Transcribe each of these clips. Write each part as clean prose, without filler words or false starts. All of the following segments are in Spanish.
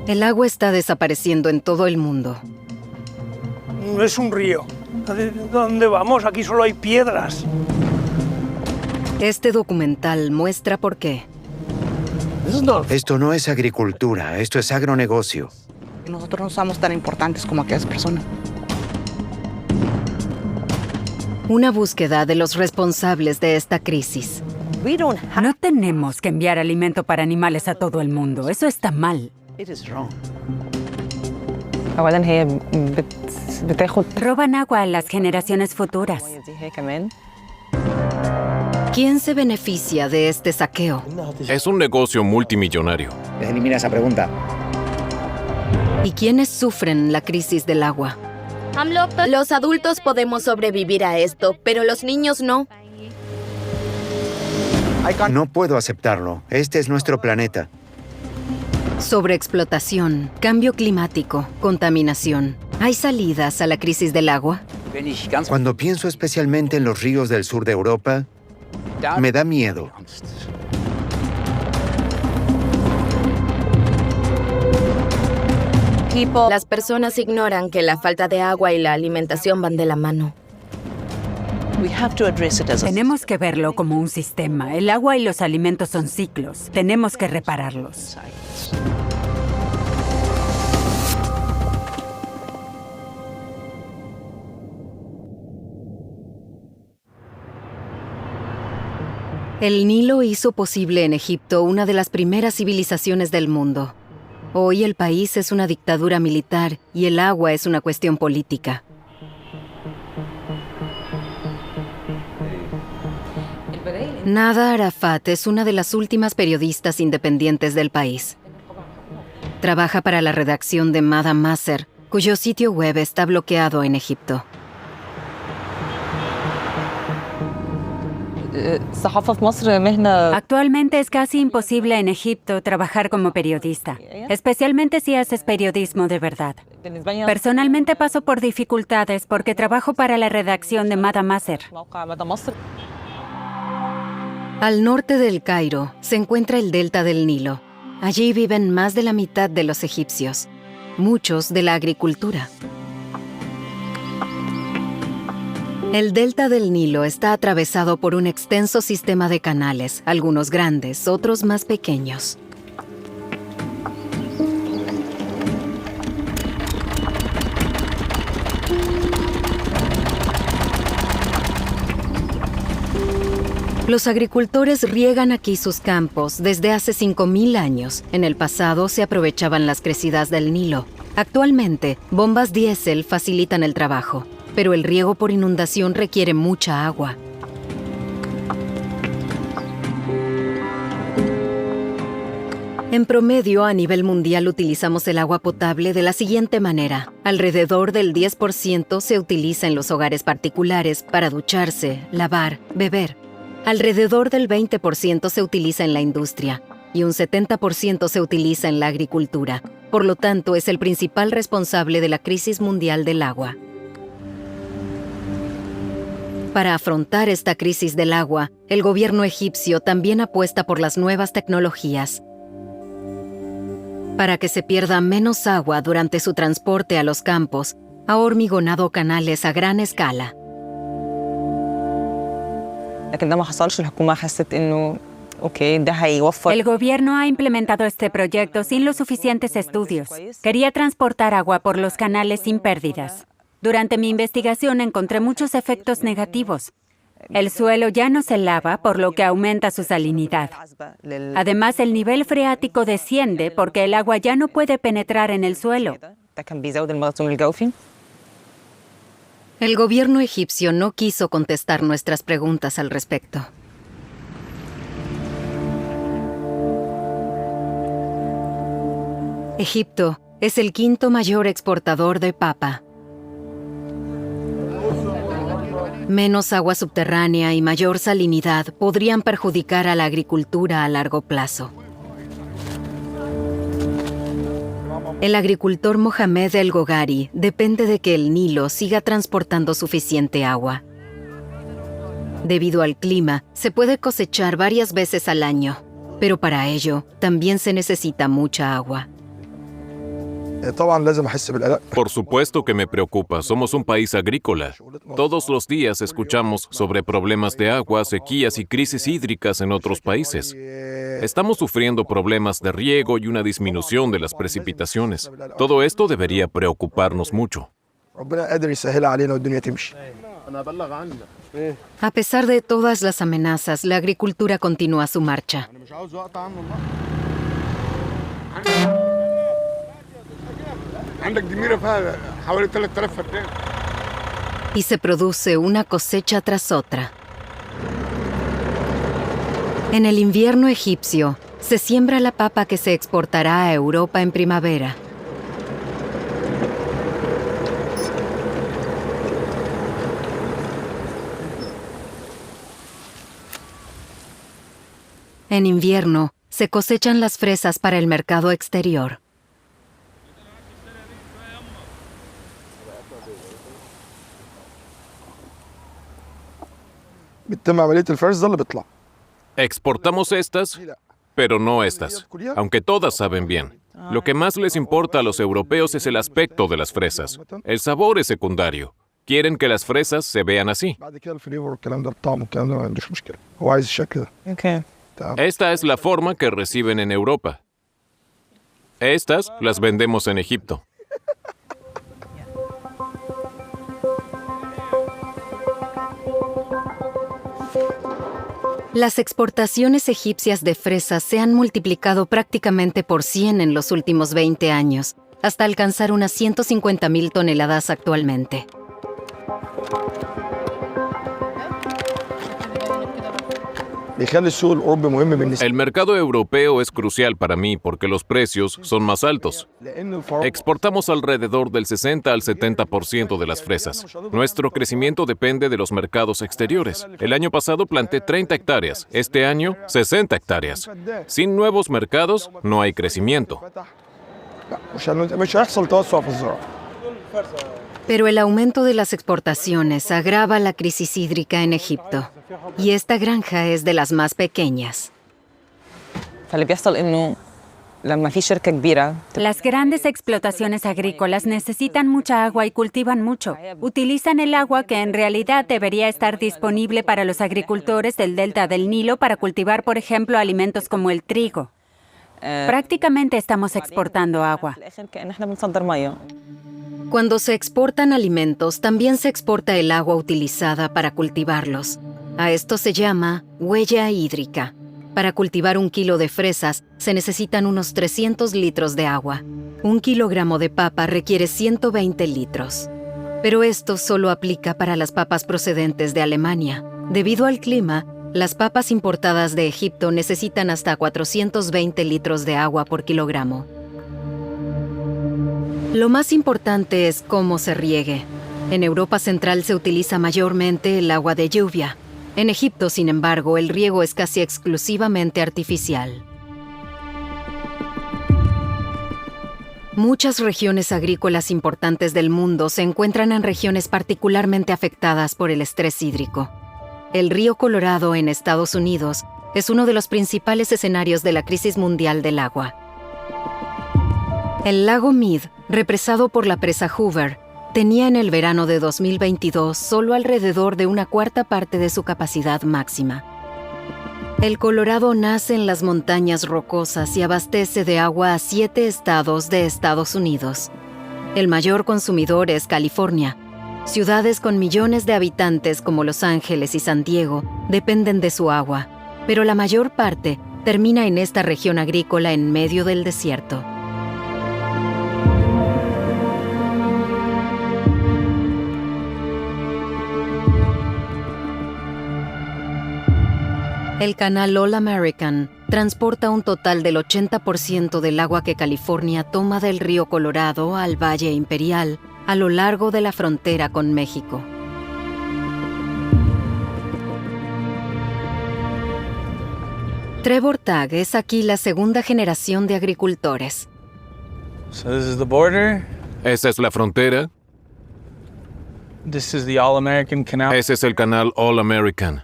El agua está desapareciendo en todo el mundo. No es un río. ¿Dónde vamos? Aquí solo hay piedras. Este documental muestra por qué. Esto no es agricultura, esto es agronegocio. Nosotros no somos tan importantes como aquellas personas. Una búsqueda de los responsables de esta crisis. No tenemos que enviar alimento para animales a todo el mundo. Eso está mal. Roban agua a las generaciones futuras. ¿Quién se beneficia de este saqueo? Es un negocio multimillonario. Elimina esa pregunta. ¿Y quiénes sufren la crisis del agua? Los adultos podemos sobrevivir a esto, pero los niños no. No puedo aceptarlo. Este es nuestro planeta. Sobreexplotación, cambio climático, contaminación. ¿Hay salidas a la crisis del agua? Cuando pienso especialmente en los ríos del sur de Europa, me da miedo. Las personas ignoran que la falta de agua y la alimentación van de la mano. Tenemos que verlo como un sistema. El agua y los alimentos son ciclos. Tenemos que repararlos. El Nilo hizo posible en Egipto una de las primeras civilizaciones del mundo. Hoy el país es una dictadura militar y el agua es una cuestión política. Nada Arafat es una de las últimas periodistas independientes del país. Trabaja para la redacción de Mada Masser, cuyo sitio web está bloqueado en Egipto. Actualmente es casi imposible en Egipto trabajar como periodista, especialmente si haces periodismo de verdad. Personalmente paso por dificultades porque trabajo para la redacción de Mada Masser. Al norte del Cairo se encuentra el delta del Nilo. Allí viven más de la mitad de los egipcios, muchos de la agricultura. El delta del Nilo está atravesado por un extenso sistema de canales, algunos grandes, otros más pequeños. Los agricultores riegan aquí sus campos desde hace 5.000 años. En el pasado se aprovechaban las crecidas del Nilo. Actualmente, bombas diésel facilitan el trabajo, pero el riego por inundación requiere mucha agua. En promedio, a nivel mundial utilizamos el agua potable de la siguiente manera. Alrededor del 10% se utiliza en los hogares particulares para ducharse, lavar, beber. Alrededor del 20% se utiliza en la industria y un 70% se utiliza en la agricultura. Por lo tanto, es el principal responsable de la crisis mundial del agua. Para afrontar esta crisis del agua, el gobierno egipcio también apuesta por las nuevas tecnologías. Para que se pierda menos agua durante su transporte a los campos, ha hormigonado canales a gran escala. El gobierno ha implementado este proyecto sin los suficientes estudios. Quería transportar agua por los canales sin pérdidas. Durante mi investigación encontré muchos efectos negativos. El suelo ya no se lava, por lo que aumenta su salinidad. Además, el nivel freático desciende porque el agua ya no puede penetrar en el suelo. El gobierno egipcio no quiso contestar nuestras preguntas al respecto. Egipto es el quinto mayor exportador de papa. Menos agua subterránea y mayor salinidad podrían perjudicar a la agricultura a largo plazo. El agricultor Mohamed El Gogari depende de que el Nilo siga transportando suficiente agua. Debido al clima, se puede cosechar varias veces al año, pero para ello también se necesita mucha agua. طبعا لازم احس بالقلق. Por supuesto que me preocupa. Somos un país agrícola. Todos los días escuchamos sobre problemas de agua, sequías y crisis hídricas en otros países. Estamos sufriendo problemas de riego y una disminución de las precipitaciones. Todo esto debería preocuparnos mucho. ربنا قادر يسهلها علينا والدنيا تمشي. A pesar de todas las amenazas, la agricultura continúa su marcha. Y se produce una cosecha tras otra. En el invierno egipcio, se siembra la papa que se exportará a Europa en primavera. En invierno, se cosechan las fresas para el mercado exterior. بتتم عملية الفرز ده اللي بيطلع. Exportamos estas, pero no estas, aunque todas saben bien. Lo que más les importa a los europeos es el aspecto de las fresas. El sabor es secundario. Quieren que las fresas se vean así. بعد كده الفليفر والكلام ده الطعم والكلام ده ما عندوش مشكلة. هو عايز الشكل ده. Okay. Esta es la forma que reciben en Europa. Estas las vendemos en Egipto. Las exportaciones egipcias de fresas se han multiplicado prácticamente por 100 en los últimos 20 años, hasta alcanzar unas 150,000 toneladas actualmente. بيخلي السوق الأوروبي مهم بالنسبة El mercado europeo es crucial para mí porque los precios son más altos. لأن الفرق Exportamos alrededor del 60 al 70% de las fresas. Nuestro crecimiento depende de los mercados exteriores. El año pasado planté 30 hectáreas, este año 60 hectáreas. Sin nuevos mercados, no hay crecimiento. لا مش هيحصل توسع في الزراعة. Pero el aumento de las exportaciones agrava la crisis hídrica en Egipto. Y esta granja es de las más pequeñas. فاللي بيحصل إنه لما في شركة كبيرة Las grandes explotaciones agrícolas necesitan mucha agua y cultivan mucho. Utilizan el agua que en realidad debería estar disponible para los agricultores del delta del Nilo para cultivar, por ejemplo, alimentos como el trigo. Prácticamente estamos exportando agua. في الآخر كأن إحنا بنصدر مية. Cuando se exportan alimentos, también se exporta el agua utilizada para cultivarlos. A esto se llama huella hídrica. Para cultivar 1 kilo de fresas, se necesitan unos 300 litros de agua. 1 kilogramo de papa requiere 120 litros. Pero esto solo aplica para las papas procedentes de Alemania. Debido al clima, las papas importadas de Egipto necesitan hasta 420 litros de agua por kilogramo. Lo más importante es cómo se riegue. En Europa Central se utiliza mayormente el agua de lluvia. En Egipto, sin embargo, el riego es casi exclusivamente artificial. Muchas regiones agrícolas importantes del mundo se encuentran en regiones particularmente afectadas por el estrés hídrico. El río Colorado en Estados Unidos es uno de los principales escenarios de la crisis mundial del agua. El lago Mead, represado por la presa Hoover, tenía en el verano de 2022 solo alrededor de 1/4 parte de su capacidad máxima. El Colorado nace en las montañas rocosas y abastece de agua a 7 estados de Estados Unidos. El mayor consumidor es California. Ciudades con millones de habitantes como Los Ángeles y San Diego dependen de su agua, pero la mayor parte termina en esta región agrícola en medio del desierto. El canal All American transporta un total del 80% del agua que California toma del río Colorado al Valle Imperial a lo largo de la frontera con México. Trevor Tagg es aquí la segunda generación de agricultores. So this is the border. Esa es la frontera. This is the All-American Canal. Ese es el canal All American.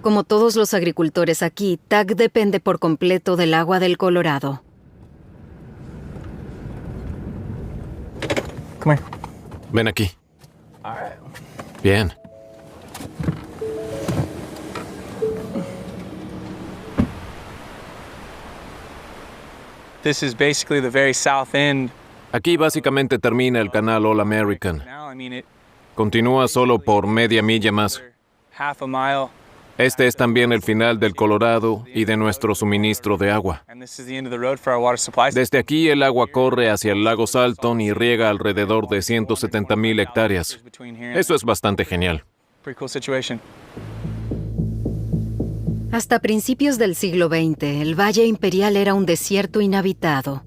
Como todos los agricultores aquí, Tagg depende por completo del agua del Colorado. Come here. Ven aquí. Bien. This is basically the very south end. Aquí básicamente termina el canal All American. Now, I mean, it Continúa solo por media milla más. half a mile, Este es también el final del Colorado y de nuestro suministro de agua. and this is the end of the road for our water supply. Desde aquí el agua corre hacia el lago Salton y riega alrededor de 170,000 hectáreas. Between here and Eso es bastante genial. pretty cool situation. Hasta principios del siglo XX, el Valle Imperial era un desierto inhabitado.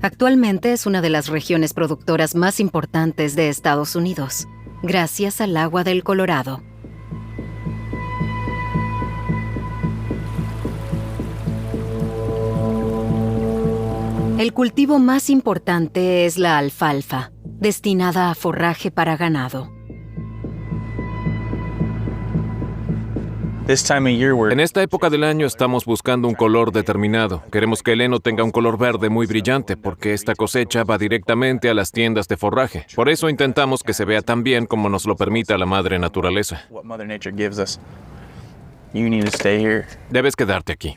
Actualmente es una de las regiones productoras más importantes de Estados Unidos, gracias al agua del Colorado. El cultivo más importante es la alfalfa, destinada a forraje para ganado. This time of year, we're En esta época del año estamos buscando un color determinado. Queremos que el heno tenga un color verde muy brillante porque esta cosecha va directamente a las tiendas de forraje. Por eso intentamos que se vea tan bien como nos lo permita la madre naturaleza. what Mother Nature gives us. You need to stay here. Debes quedarte aquí.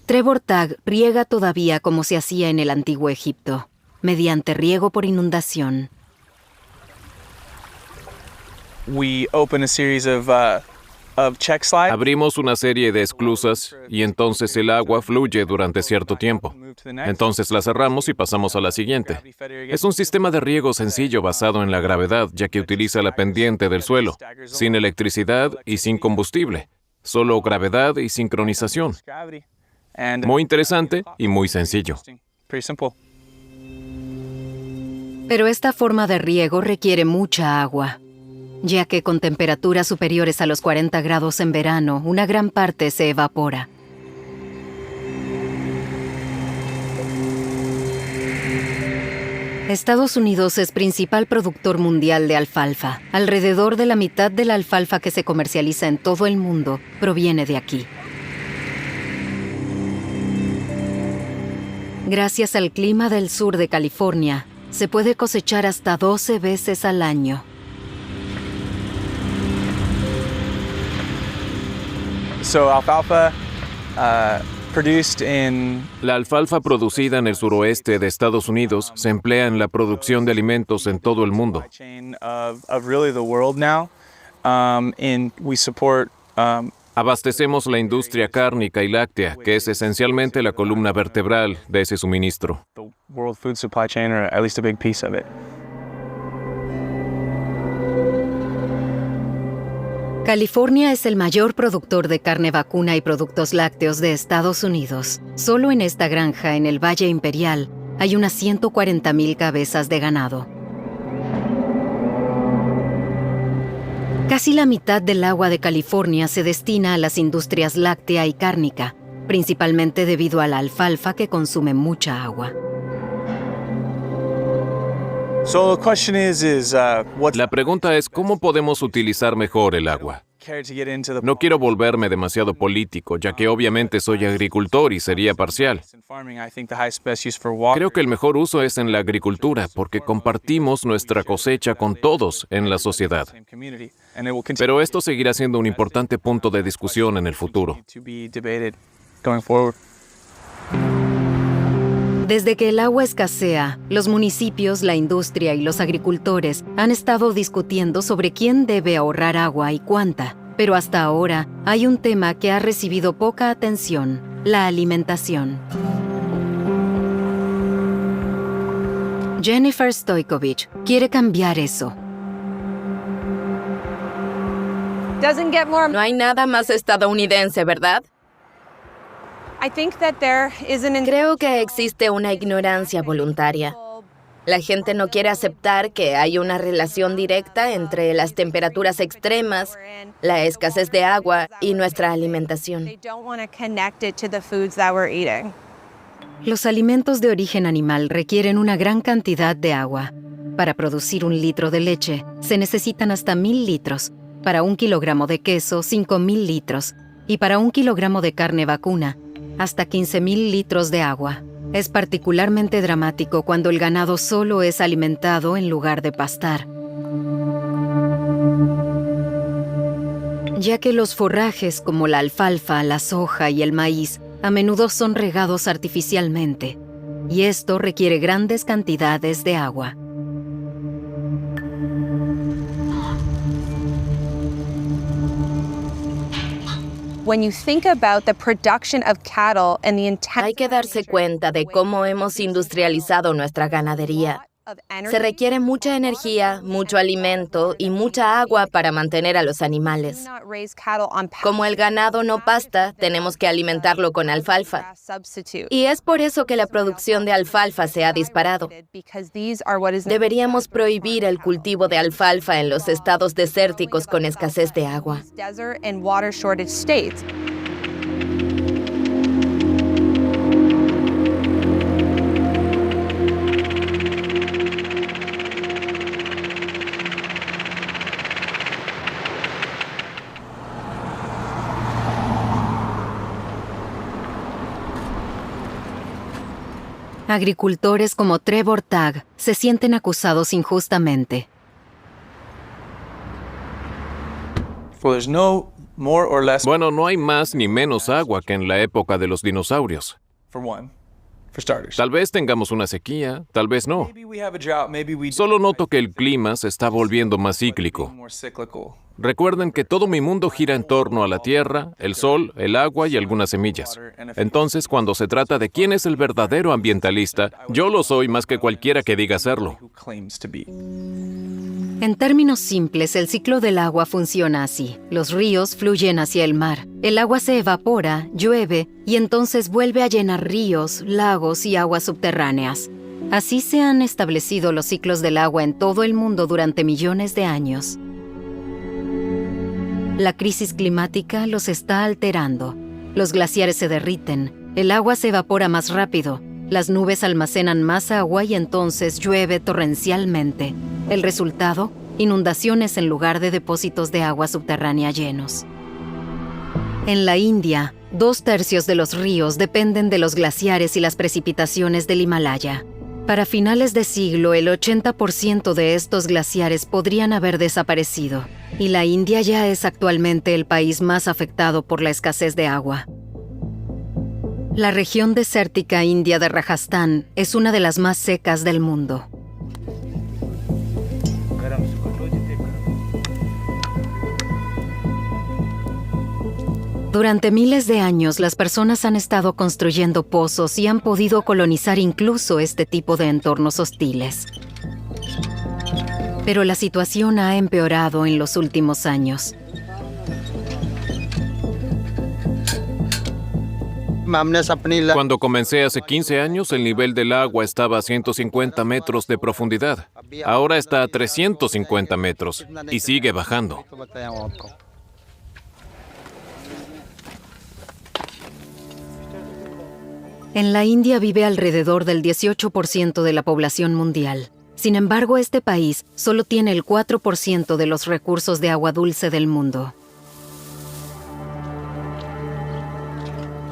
Trevor Tagg riega todavía como se hacía en el antiguo Egipto, mediante riego por inundación. We open a series of check slides. Abrimos una serie de esclusas y entonces el agua fluye durante cierto tiempo. Entonces la cerramos y pasamos a la siguiente. Es un sistema de riego sencillo basado en la gravedad, ya que utiliza la pendiente del suelo, sin electricidad y sin combustible. Solo gravedad y sincronización. And Muy interesante y muy sencillo. pretty simple. Pero esta forma de riego requiere mucha agua, ya que con temperaturas superiores a los 40 grados en verano, una gran parte se evapora. Estados Unidos es principal productor mundial de alfalfa. Alrededor de la mitad de la alfalfa que se comercializa en todo el mundo proviene de aquí. Gracias al clima del sur de California, se puede cosechar hasta 12 veces al año. So alfalfa produced in La alfalfa producida en el suroeste de Estados Unidos se emplea en la producción de alimentos en todo el mundo. chain of really the world now. We support Abastecemos la industria cárnica y láctea, que es esencialmente la columna vertebral de ese suministro. the world food supply chain, or at least a big piece of it. California es el mayor productor de carne vacuna y productos lácteos de Estados Unidos. Solo en esta granja, en el Valle Imperial, hay unas 140,000 cabezas de ganado. Casi la mitad del agua de California se destina a las industrias láctea y cárnica, principalmente debido a la alfalfa que consume mucha agua. So the question is what's La pregunta es, ¿cómo podemos utilizar mejor el agua? care to get into the No quiero volverme demasiado político, ya que obviamente soy agricultor y sería parcial. in farming. I think the highest best use for water. Creo que el mejor uso es en la agricultura, porque compartimos nuestra cosecha con todos en la sociedad. Same community, and it will continue Pero esto seguirá siendo un importante punto de discusión en el futuro. to be debated going forward. Desde que el agua escasea, los municipios, la industria y los agricultores han estado discutiendo sobre quién debe ahorrar agua y cuánta. Pero hasta ahora hay un tema que ha recibido poca atención: la alimentación. Jennifer Stojkovic quiere cambiar eso. No hay nada más estadounidense, ¿verdad? Creo que existe una ignorancia voluntaria. La gente no quiere aceptar que hay una relación directa entre las temperaturas extremas, la escasez de agua y nuestra alimentación. Los alimentos de origen animal requieren una gran cantidad de agua. Para producir 1 litro de leche, se necesitan hasta 1000 litros. Para 1 kilogramo de queso, 5.000 litros. Y para 1 kilogramo de carne vacuna, hasta 15.000 litros de agua. Es particularmente dramático cuando el ganado solo es alimentado en lugar de pastar, ya que los forrajes como la alfalfa, la soja y el maíz a menudo son regados artificialmente, y esto requiere grandes cantidades de agua. When you think about the production of cattle and the Hay que darse cuenta de cómo hemos industrializado nuestra ganadería. Se requiere mucha energía, mucho alimento y mucha agua para mantener a los animales. Como el ganado no pasta, tenemos que alimentarlo con alfalfa. Y es por eso que la producción de alfalfa se ha disparado. Deberíamos prohibir el cultivo de alfalfa en los estados desérticos con escasez de agua. Agricultores como Trevor Tagg se sienten acusados injustamente. Bueno, no hay más ni menos agua que en la época de los dinosaurios. Tal vez tengamos una sequía, tal vez no. Solo noto que el clima se está volviendo más cíclico. Recuerden que todo mi mundo gira en torno a la tierra, el sol, el agua y algunas semillas. Entonces, cuando se trata de quién es el verdadero ambientalista, yo lo soy más que cualquiera que diga serlo. En términos simples, el ciclo del agua funciona así. Los ríos fluyen hacia el mar. El agua se evapora, llueve y entonces vuelve a llenar ríos, lagos y aguas subterráneas. Así se han establecido los ciclos del agua en todo el mundo durante millones de años. La crisis climática los está alterando. Los glaciares se derriten, el agua se evapora más rápido, las nubes almacenan más agua y entonces llueve torrencialmente. El resultado, inundaciones en lugar de depósitos de agua subterránea llenos. En la India, 2/3 de los ríos dependen de los glaciares y las precipitaciones del Himalaya. Para finales de siglo, el 80% de estos glaciares podrían haber desaparecido, y la India ya es actualmente el país más afectado por la escasez de agua. La región desértica india de Rajastán es una de las más secas del mundo. Durante miles de años, las personas han estado construyendo pozos y han podido colonizar incluso este tipo de entornos hostiles. Pero la situación ha empeorado en los últimos años. Cuando comencé hace 15 años, el nivel del agua estaba a 150 metros de profundidad. Ahora está a 350 metros y sigue bajando. En la India vive alrededor del 18% de la población mundial. Sin embargo, este país solo tiene el 4% de los recursos de agua dulce del mundo.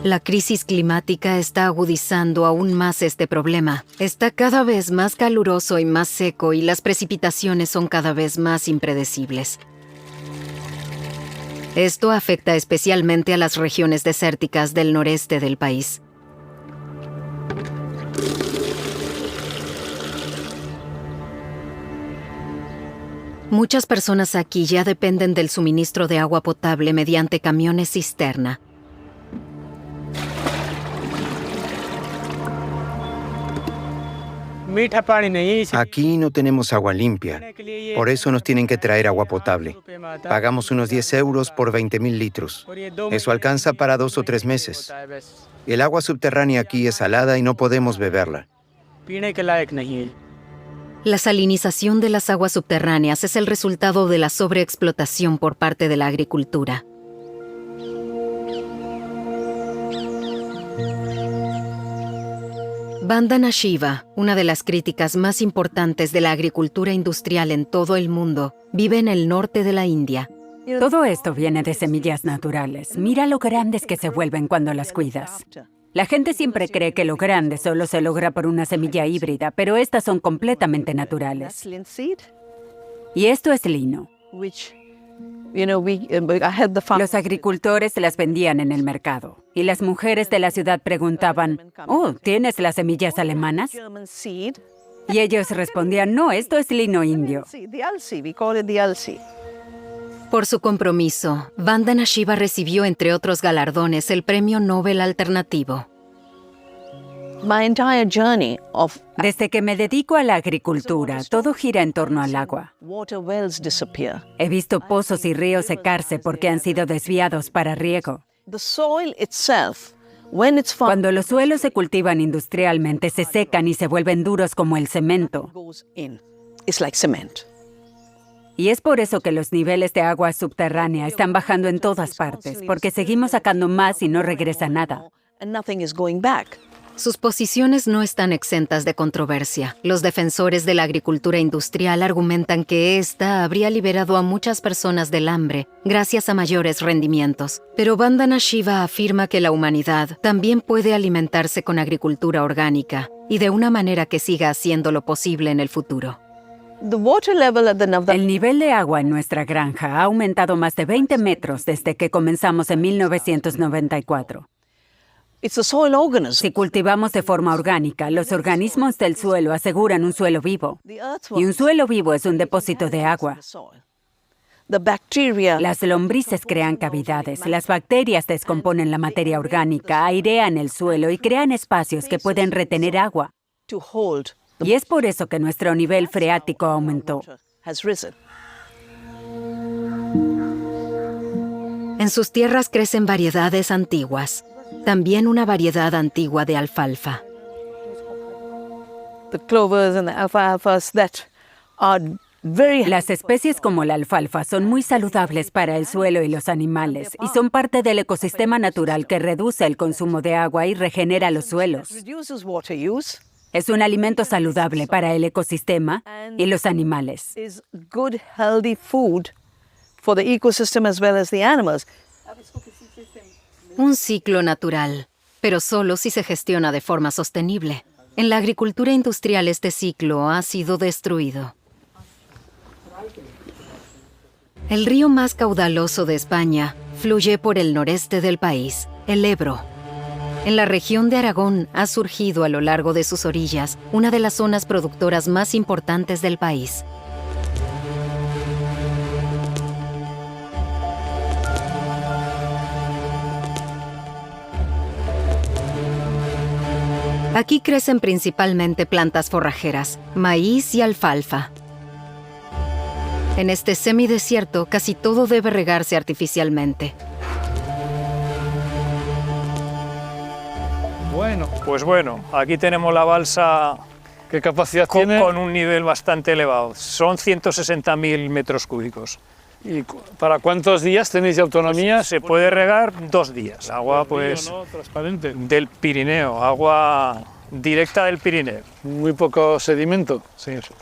La crisis climática está agudizando aún más este problema. Está cada vez más caluroso y más seco y las precipitaciones son cada vez más impredecibles. Esto afecta especialmente a las regiones desérticas del noreste del país. Muchas personas aquí ya dependen del suministro de agua potable mediante camiones cisterna. Aquí no tenemos agua limpia, por eso nos tienen que traer agua potable. Pagamos unos 10 euros por 20.000 litros. Eso alcanza para 2 o 3 meses. El agua subterránea aquí es salada y no podemos beberla. La salinización de las aguas subterráneas es el resultado de la sobreexplotación por parte de la agricultura. Vandana Shiva, una de las críticas más importantes de la agricultura industrial en todo el mundo, vive en el norte de la India. Todo esto viene de semillas naturales. Mira lo grandes que se vuelven cuando las cuidas. La gente siempre cree que lo grande solo se logra por una semilla híbrida, pero estas son completamente naturales. Y esto es lino. Los agricultores las vendían en el mercado y las mujeres de la ciudad preguntaban, «Oh, ¿tienes las semillas alemanas?» Y ellos respondían, «No, esto es lino indio». Por su compromiso, Vandana Shiva recibió, entre otros galardones, el Premio Nobel Alternativo. Desde que me dedico a la agricultura, todo gira en torno al agua. He visto pozos y ríos secarse porque han sido desviados para riego. Cuando los suelos se cultivan industrialmente, se secan y se vuelven duros como el cemento. Y es por eso que los niveles de agua subterránea están bajando en todas partes, porque seguimos sacando más y no regresa nada. Sus posiciones no están exentas de controversia. Los defensores de la agricultura industrial argumentan que esta habría liberado a muchas personas del hambre gracias a mayores rendimientos. Pero Vandana Shiva afirma que la humanidad también puede alimentarse con agricultura orgánica y de una manera que siga haciendo lo posible en el futuro. El nivel de agua en nuestra granja ha aumentado más de 20 metros desde que comenzamos en 1994. Si cultivamos de forma orgánica, los organismos del suelo aseguran un suelo vivo. Y un suelo vivo es un depósito de agua. Las lombrices crean cavidades, las bacterias descomponen la materia orgánica, airean el suelo y crean espacios que pueden retener agua. Y es por eso que nuestro nivel freático aumentó. En sus tierras crecen variedades antiguas. También una variedad antigua de alfalfa. Las especies como la alfalfa son muy saludables para el suelo y los animales y son parte del ecosistema natural que reduce el consumo de agua y regenera los suelos. Es un alimento saludable para el ecosistema y los animales. Un ciclo natural, pero solo si se gestiona de forma sostenible. En la agricultura industrial este ciclo ha sido destruido. El río más caudaloso de España fluye por el noreste del país, el Ebro. En la región de Aragón ha surgido a lo largo de sus orillas una de las zonas productoras más importantes del país. Aquí crecen principalmente plantas forrajeras, maíz y alfalfa. En este semidesierto casi todo debe regarse artificialmente. Pues bueno, aquí tenemos la balsa. ¿Qué capacidad tiene? Con un nivel bastante elevado. Son 160.000 metros cúbicos. ¿Y para cuántos días tenéis de autonomía? Pues se puede regar 2 días. Agua pues ¿no? Transparente. Del Pirineo, agua directa del Pirineo. Muy poco sedimento. Sí, eso.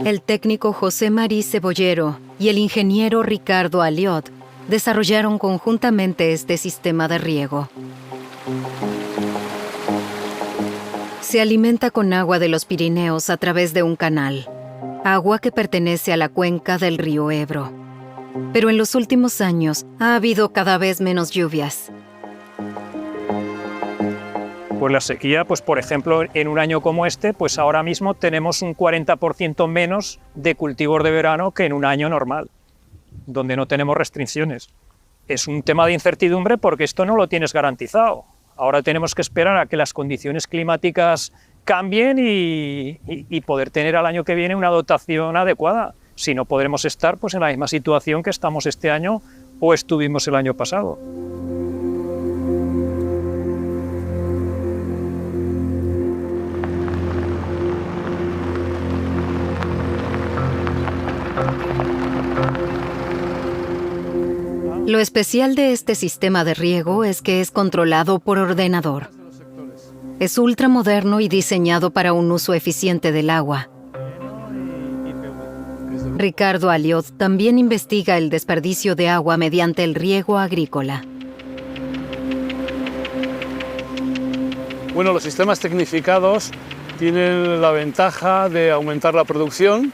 El técnico José Marí Cebollero y el ingeniero Ricardo Aliot desarrollaron conjuntamente este sistema de riego. Se alimenta con agua de los Pirineos a través de un canal, agua que pertenece a la cuenca del río Ebro. Pero en los últimos años ha habido cada vez menos lluvias. Pues la sequía, pues por ejemplo, en un año como este, pues ahora mismo tenemos un 40% menos de cultivos de verano que en un año normal, donde no tenemos restricciones. Es un tema de incertidumbre porque esto no lo tienes garantizado. Ahora tenemos que esperar a que las condiciones climáticas cambien y poder tener al año que viene una dotación adecuada. Si no, podremos estar pues en la misma situación que estamos este año o estuvimos el año pasado. Lo especial de este sistema de riego es que es controlado por ordenador. Es ultramoderno y diseñado para un uso eficiente del agua. Ricardo Aliot también investiga el desperdicio de agua mediante el riego agrícola. Bueno, los sistemas tecnificados tienen la ventaja de aumentar la producción,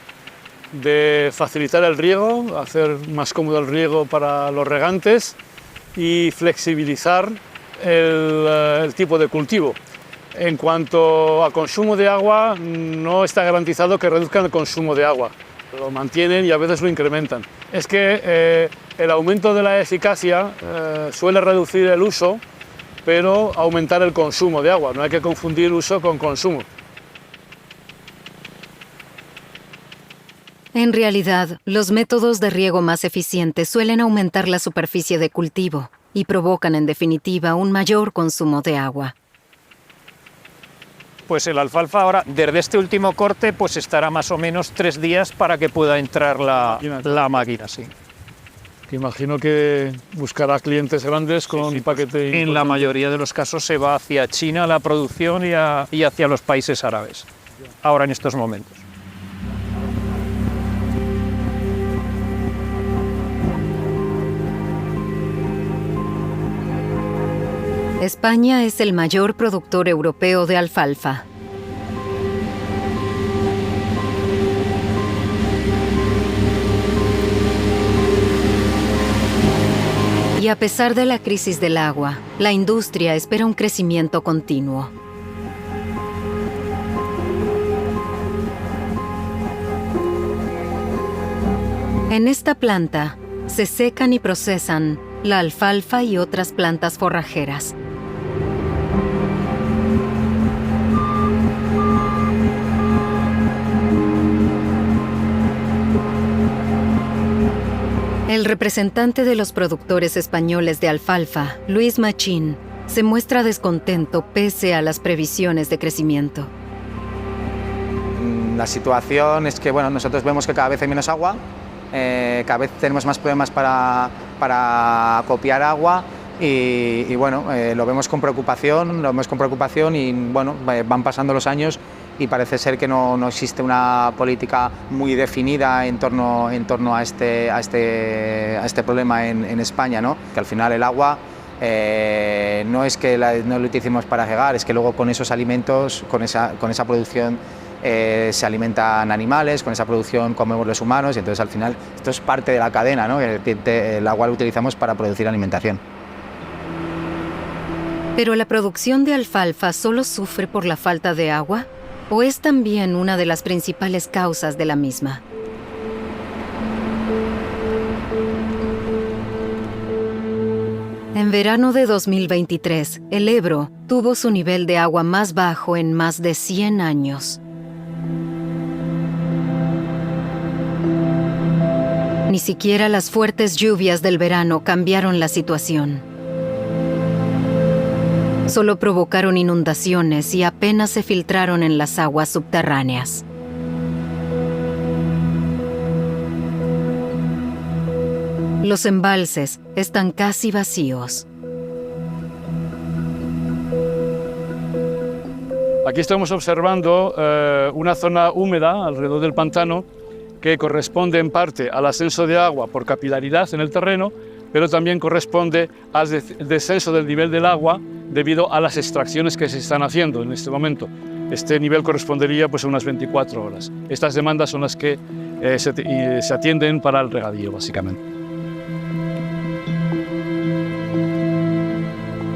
de facilitar el riego, hacer más cómodo el riego para los regantes y flexibilizar el tipo de cultivo. En cuanto a consumo de agua, no está garantizado que reduzcan el consumo de agua. Lo mantienen y a veces lo incrementan. Es que el aumento de la eficacia suele reducir el uso, pero aumentar el consumo de agua. No hay que confundir uso con consumo. En realidad, los métodos de riego más eficientes suelen aumentar la superficie de cultivo y provocan, en definitiva, un mayor consumo de agua. Pues el alfalfa ahora, desde este último corte, pues estará más o menos 3 días para que pueda entrar la máquina, sí. Que imagino que buscará clientes grandes con un paquete. En la mayoría de los casos se va hacia China la producción y hacia los países árabes, ahora en estos momentos. España es el mayor productor europeo de alfalfa. Y a pesar de la crisis del agua, la industria espera un crecimiento continuo. En esta planta se secan y procesan la alfalfa y otras plantas forrajeras. El representante de los productores españoles de alfalfa, Luis Machín, se muestra descontento pese a las previsiones de crecimiento. La situación es que nosotros vemos que cada vez hay menos agua, cada vez tenemos más problemas para copiar agua y lo vemos con preocupación y van pasando los años y parece ser que no existe una política muy definida en torno a este problema en España, ¿no? Que al final el agua no es que no lo utilicemos para regar, es que luego con esos alimentos, con esa producción se alimentan animales, con esa producción comemos los humanos y entonces al final esto es parte de la cadena, ¿no? El agua lo utilizamos para producir alimentación. ¿Pero la producción de alfalfa solo sufre por la falta de agua? ¿O es también una de las principales causas de la misma? En verano de 2023, el Ebro tuvo su nivel de agua más bajo en más de 100 años. Ni siquiera las fuertes lluvias del verano cambiaron la situación. Solo provocaron inundaciones y apenas se filtraron en las aguas subterráneas. Los embalses están casi vacíos. Aquí estamos observando una zona húmeda alrededor del pantano que corresponde en parte al ascenso de agua por capilaridad en el terreno, pero también corresponde al descenso del nivel del agua debido a las extracciones que se están haciendo en este momento. Este nivel correspondería pues, a unas 24 horas. Estas demandas son las que se atienden para el regadío, básicamente.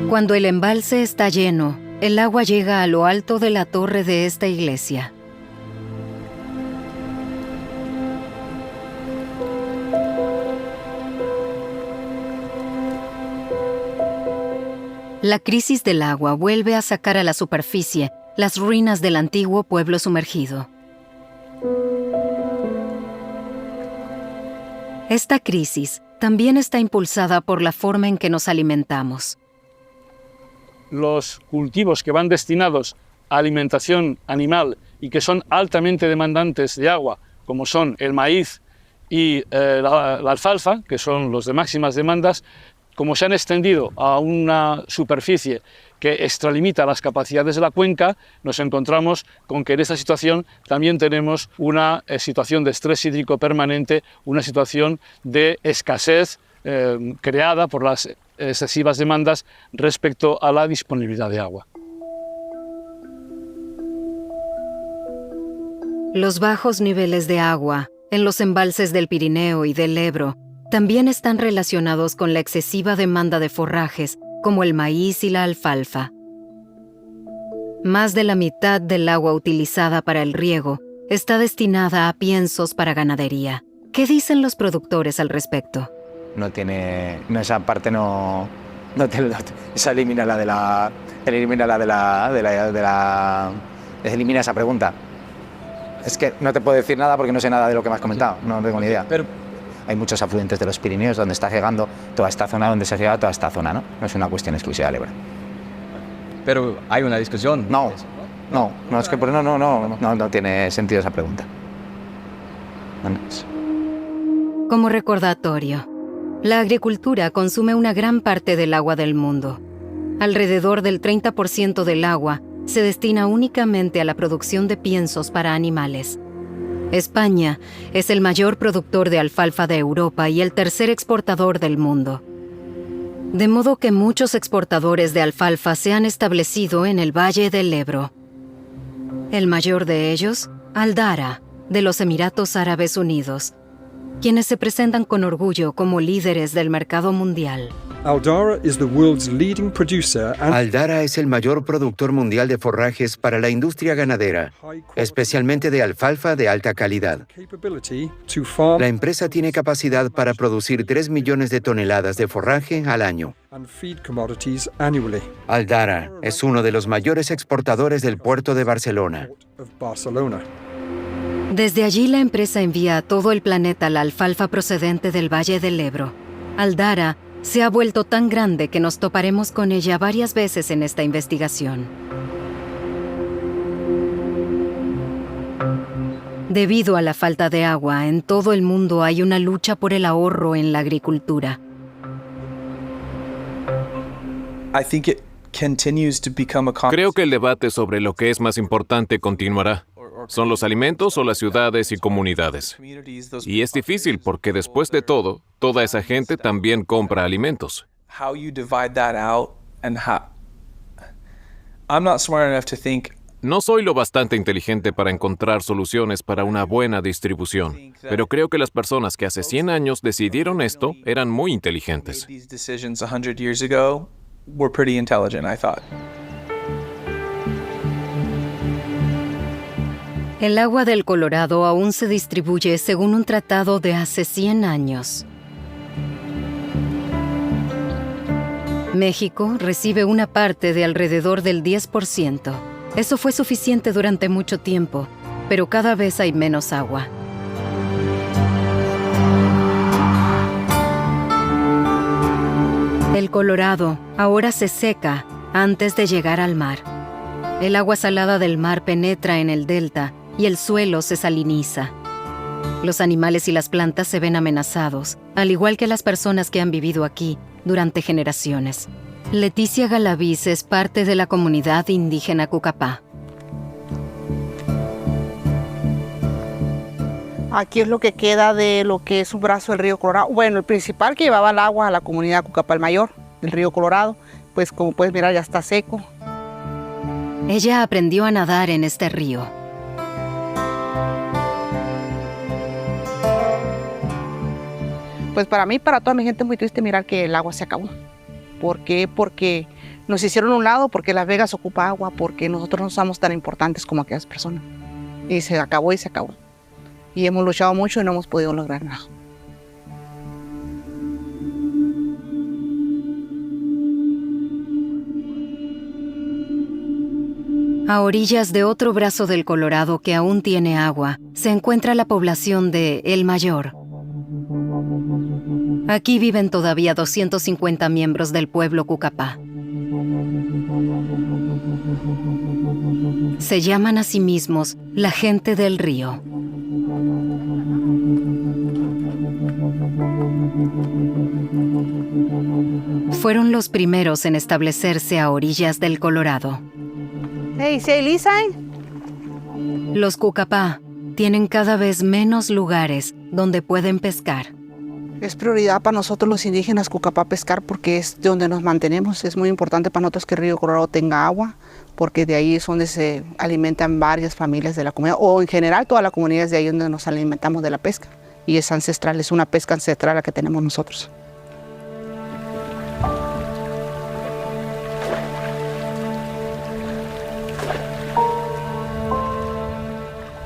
Cuando el embalse está lleno, el agua llega a lo alto de la torre de esta iglesia. La crisis del agua vuelve a sacar a la superficie las ruinas del antiguo pueblo sumergido. Esta crisis también está impulsada por la forma en que nos alimentamos. Los cultivos que van destinados a alimentación animal y que son altamente demandantes de agua, como son el maíz y la alfalfa, que son los de máximas demandas, como se han extendido a una superficie que extralimita las capacidades de la cuenca, nos encontramos con que en esta situación también tenemos una situación de estrés hídrico permanente, una situación de escasez creada por las excesivas demandas respecto a la disponibilidad de agua. Los bajos niveles de agua en los embalses del Pirineo y del Ebro también están relacionados con la excesiva demanda de forrajes como el maíz y la alfalfa. Más de la mitad del agua utilizada para el riego está destinada a piensos para ganadería. ¿Qué dicen los productores al respecto? Esa parte no esa elimina esa pregunta. Es que no te puedo decir nada porque no sé nada de lo que me has comentado, no tengo ni idea. Pero hay muchos afluentes de los Pirineos donde está llegando toda esta zona, donde se ha llegado toda esta zona, ¿no? No es una cuestión exclusiva del Ebro. Pero hay una discusión. No, es que no tiene sentido esa pregunta. Como recordatorio, la agricultura consume una gran parte del agua del mundo. Alrededor del 30% del agua se destina únicamente a la producción de piensos para animales. España es el mayor productor de alfalfa de Europa y el tercer exportador del mundo. De modo que muchos exportadores de alfalfa se han establecido en el Valle del Ebro. El mayor de ellos, Aldara, de los Emiratos Árabes Unidos, quienes se presentan con orgullo como líderes del mercado mundial. Aldara es el mayor productor mundial de forrajes para la industria ganadera, especialmente de alfalfa de alta calidad. La empresa tiene capacidad para producir 3 millones de toneladas de forraje al año. Aldara es uno de los mayores exportadores del puerto de Barcelona. Desde allí la empresa envía a todo el planeta la alfalfa procedente del Valle del Ebro. Aldara se ha vuelto tan grande que nos toparemos con ella varias veces en esta investigación. Debido a la falta de agua, en todo el mundo hay una lucha por el ahorro en la agricultura. Creo que el debate sobre lo que es más importante continuará. ¿Son los alimentos o las ciudades y comunidades? Y es difícil porque después de todo, toda esa gente también compra alimentos. No soy lo bastante inteligente para encontrar soluciones para una buena distribución, pero creo que las personas que hace 100 años decidieron esto eran muy inteligentes. El agua del Colorado aún se distribuye según un tratado de hace 100 años. México recibe una parte de alrededor del 10%. Eso fue suficiente durante mucho tiempo, pero cada vez hay menos agua. El Colorado ahora se seca antes de llegar al mar. El agua salada del mar penetra en el delta y el suelo se saliniza. Los animales y las plantas se ven amenazados, al igual que las personas que han vivido aquí durante generaciones. Leticia Galaviz es parte de la comunidad indígena Cucapá. Aquí es lo que queda de lo que es un brazo del río Colorado. Bueno, el principal que llevaba el agua a la comunidad Cucapá el Mayor, del río Colorado, pues como puedes mirar ya está seco. Ella aprendió a nadar en este río. Pues para mí, para toda mi gente es muy triste mirar que el agua se acabó. ¿Por qué? Porque nos hicieron a un lado, porque Las Vegas ocupa agua, porque nosotros no somos tan importantes como aquellas personas. Y se acabó y se acabó. Y hemos luchado mucho y no hemos podido lograr nada. A orillas de otro brazo del Colorado que aún tiene agua, se encuentra la población de El Mayor. Aquí viven todavía 250 miembros del pueblo Cucapá. Se llaman a sí mismos la gente del río. fueron los primeros en establecerse a orillas del Colorado. Hey, ¿sí hay lisa? Los Cucapá tienen cada vez menos lugares donde pueden pescar. Es prioridad para nosotros los indígenas Cucapá pescar porque es de donde nos mantenemos. Es muy importante para nosotros que el río Colorado tenga agua, porque de ahí es donde se alimentan varias familias de la comunidad, o en general toda la comunidad es de ahí donde nos alimentamos de la pesca. Y es ancestral, es una pesca ancestral la que tenemos nosotros.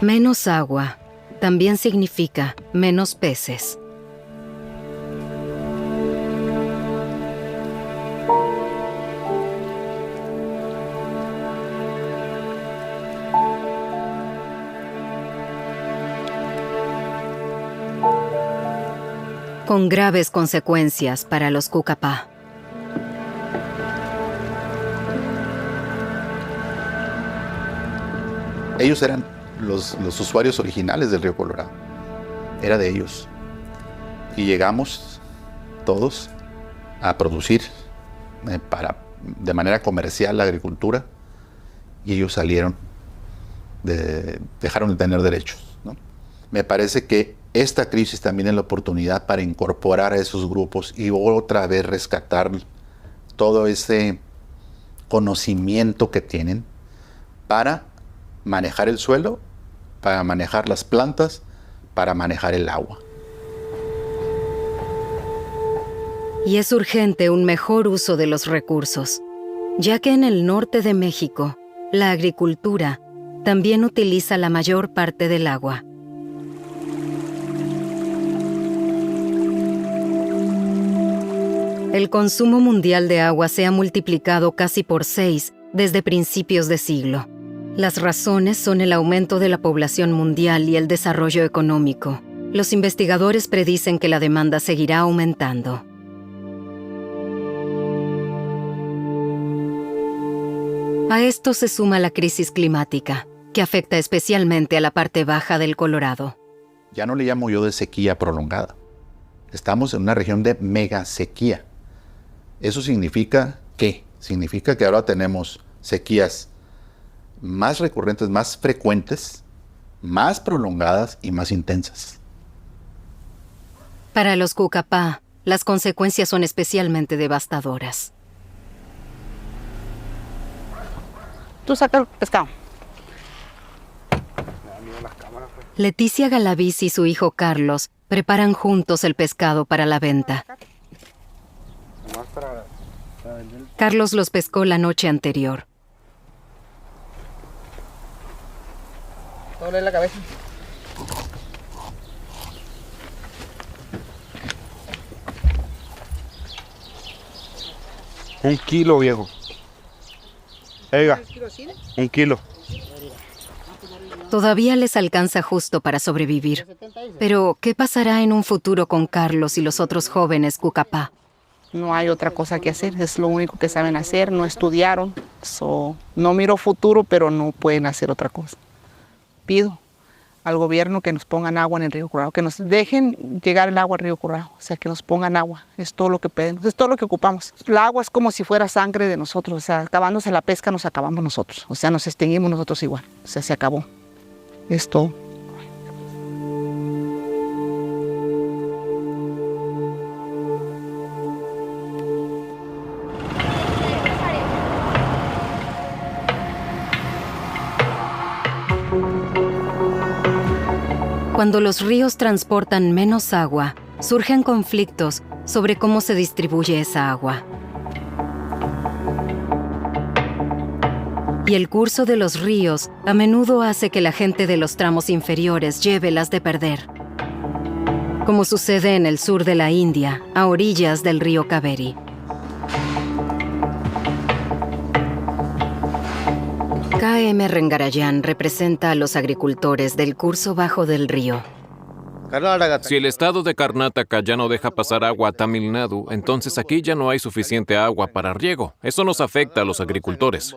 Menos agua también significa menos peces. Con graves consecuencias para los Cucapá. Ellos eran los usuarios originales del río Colorado. Era de ellos. Y llegamos todos a producir de manera comercial la agricultura y ellos salieron, dejaron de tener derechos, ¿no? Me parece que esta crisis también es la oportunidad para incorporar a esos grupos y otra vez rescatar todo ese conocimiento que tienen para manejar el suelo, para manejar las plantas, para manejar el agua. Y es urgente un mejor uso de los recursos, ya que en el norte de México, la agricultura también utiliza la mayor parte del agua. El consumo mundial de agua se ha multiplicado casi por 6 desde principios de siglo. Las razones son el aumento de la población mundial y el desarrollo económico. Los investigadores predicen que la demanda seguirá aumentando. A esto se suma la crisis climática, que afecta especialmente a la parte baja del Colorado. Ya no le llamo yo de sequía prolongada. Estamos en una región de mega sequía. ¿Eso significa qué? Significa que ahora tenemos sequías más recurrentes, más frecuentes, más prolongadas y más intensas. Para los Cucapá, las consecuencias son especialmente devastadoras. Tú saca el pescado. Leticia Galaviz y su hijo Carlos preparan juntos el pescado para la venta. Carlos los pescó la noche anterior. Doble la cabeza. Un kilo, viejo. Oiga, 1 kilo. Todavía les alcanza justo para sobrevivir. Pero, ¿qué pasará en un futuro con Carlos y los otros jóvenes Cucapá? No hay otra cosa que hacer, es lo único que saben hacer, no estudiaron. No miro futuro, pero no pueden hacer otra cosa. Pido al gobierno que nos pongan agua en el río Colorado, que nos dejen llegar el agua al río Colorado, o sea, que nos pongan agua, es todo lo que pedimos, es todo lo que ocupamos. El agua es como si fuera sangre de nosotros, o sea, acabándose la pesca nos acabamos nosotros, o sea, nos extinguimos nosotros igual, o sea, se acabó, es todo. Cuando los ríos transportan menos agua, surgen conflictos sobre cómo se distribuye esa agua. Y el curso de los ríos a menudo hace que la gente de los tramos inferiores lleve las de perder, como sucede en el sur de la India, a orillas del río Kaveri. K.M. Rengarayan representa a los agricultores del curso bajo del río. Si el estado de Karnataka ya no deja pasar agua a Tamil Nadu, entonces aquí ya no hay suficiente agua para riego. Eso nos afecta a los agricultores.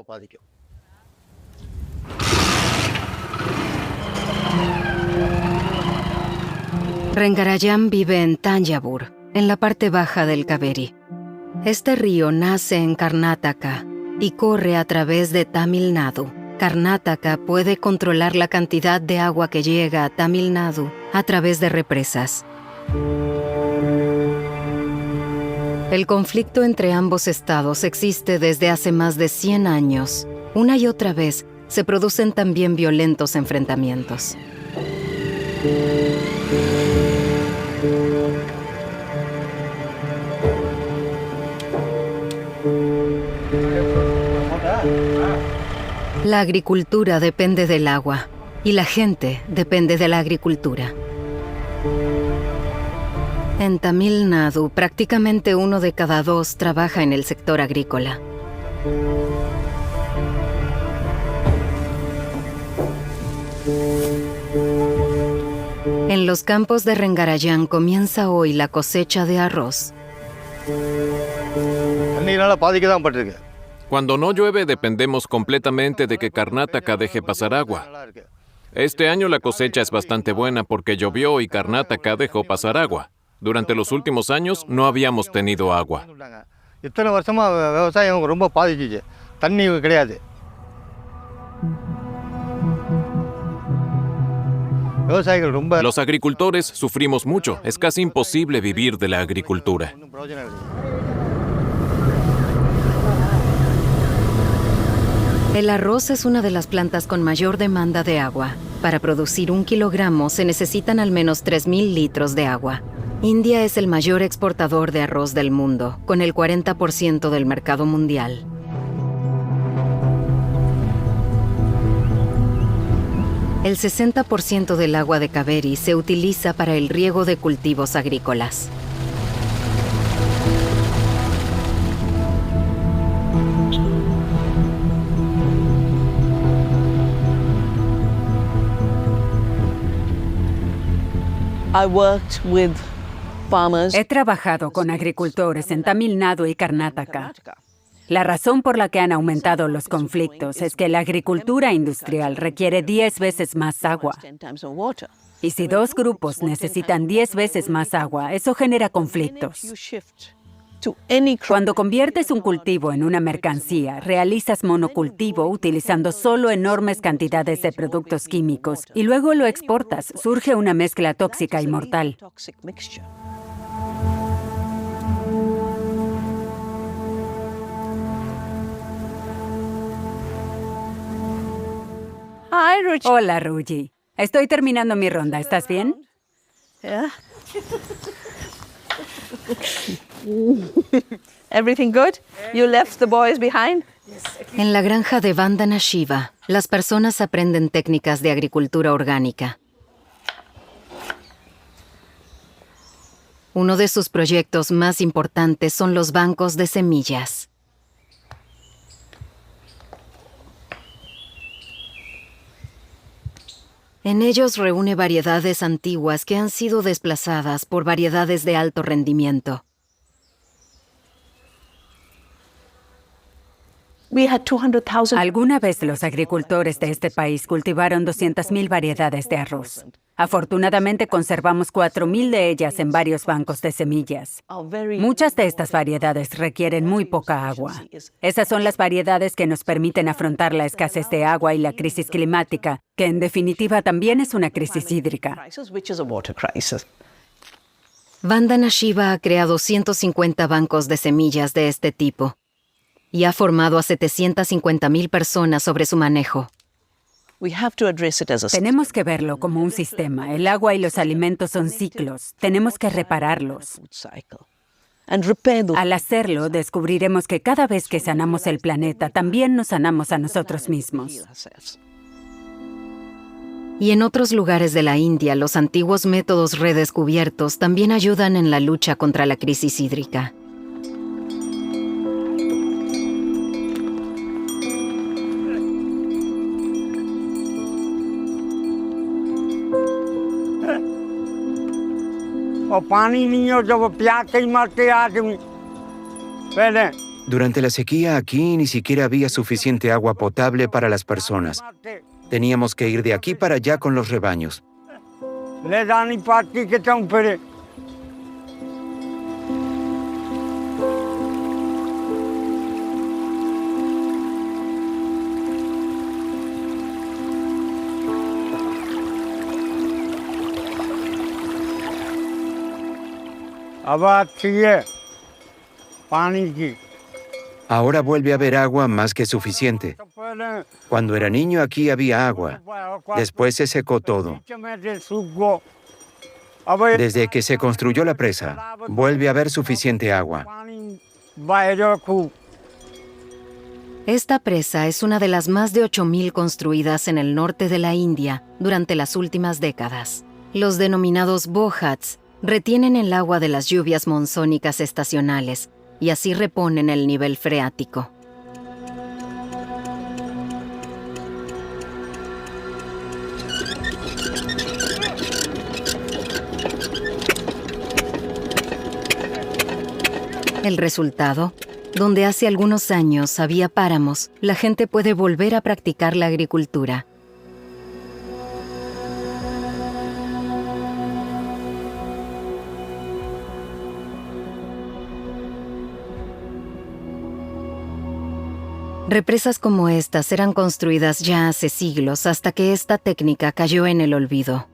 Rengarayan vive en Thanjavur, en la parte baja del Kaveri. Este río nace en Karnataka y corre a través de Tamil Nadu. Karnataka puede controlar la cantidad de agua que llega a Tamil Nadu a través de represas. El conflicto entre ambos estados existe desde hace más de 100 años. Una y otra vez se producen también violentos enfrentamientos. La agricultura depende del agua y la gente depende de la agricultura. En Tamil Nadu, prácticamente 1 de cada 2 trabaja en el sector agrícola. En los campos de Rengarayan comienza hoy la cosecha de arroz. Cuando no llueve dependemos completamente de que Karnataka deje pasar agua. Este año la cosecha es bastante buena porque llovió y Karnataka dejó pasar agua. Durante los últimos años no habíamos tenido agua. Los agricultores sufrimos mucho. Es casi imposible vivir de la agricultura. El arroz es una de las plantas con mayor demanda de agua. Para producir 1 kilogramo se necesitan al menos 3,000 litros de agua. India es el mayor exportador de arroz del mundo, con el 40% del mercado mundial. El 60% del agua de Kaveri se utiliza para el riego de cultivos agrícolas. He trabajado con agricultores en Tamil Nadu y Karnataka. La razón por la que han aumentado los conflictos es que la agricultura industrial requiere 10 veces más agua. Y si 2 grupos necesitan 10 veces más agua, eso genera conflictos. Cuando conviertes un cultivo en una mercancía, realizas monocultivo utilizando solo enormes cantidades de productos químicos y luego lo exportas. Surge una mezcla tóxica y mortal. Hola, Ruji. Estoy terminando mi ronda. ¿Estás bien? Everything good? You left the boys behind? En la granja de Vandana Shiva, las personas aprenden técnicas de agricultura orgánica. Uno de sus proyectos más importantes son los bancos de semillas. En ellos reúne variedades antiguas que han sido desplazadas por variedades de alto rendimiento. Alguna vez los agricultores de este país cultivaron 200,000 variedades de arroz. Afortunadamente conservamos 4,000 de ellas en varios bancos de semillas. Muchas de estas variedades requieren muy poca agua. Esas son las variedades que nos permiten afrontar la escasez de agua y la crisis climática, que en definitiva también es una crisis hídrica. Vandana Shiva ha creado 150 bancos de semillas de este tipo y ha formado a 750,000 personas sobre su manejo. Tenemos que verlo como un sistema. El agua y los alimentos son ciclos. Tenemos que repararlos. Al hacerlo, descubriremos que cada vez que sanamos el planeta, también nos sanamos a nosotros mismos. Y en otros lugares de la India, los antiguos métodos redescubiertos también ayudan en la lucha contra la crisis hídrica. Durante la sequía aquí ni siquiera había suficiente agua potable para las personas. Teníamos que ir de aquí para allá con los rebaños. Ahora vuelve a haber agua más que suficiente. Cuando era niño aquí había agua. Después se secó todo. Desde que se construyó la presa, vuelve a haber suficiente agua. Esta presa es una de las más de 8.000 construidas en el norte de la India durante las últimas décadas. Los denominados bojats retienen el agua de las lluvias monzónicas estacionales y así reponen el nivel freático. El resultado, donde hace algunos años había páramos, la gente puede volver a practicar la agricultura. Represas como estas eran construidas ya hace siglos hasta que esta técnica cayó en el olvido.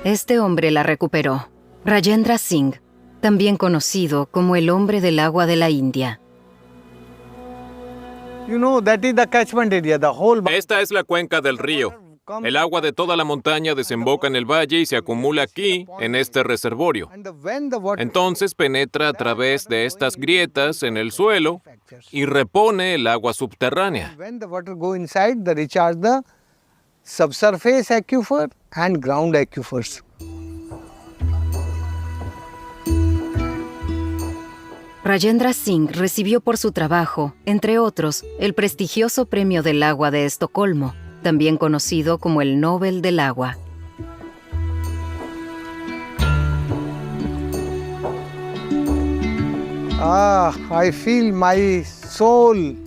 Este hombre la recuperó, Rajendra Singh, también conocido como el hombre del agua de la India. Esta es la cuenca del río. El agua de toda la montaña desemboca en el valle y se acumula aquí, en este reservorio. Entonces penetra a través de estas grietas en el suelo y repone el agua subterránea. Rajendra Singh recibió por su trabajo, entre otros, el prestigioso Premio del Agua de Estocolmo, también conocido como el Nobel del Agua. I feel my soul,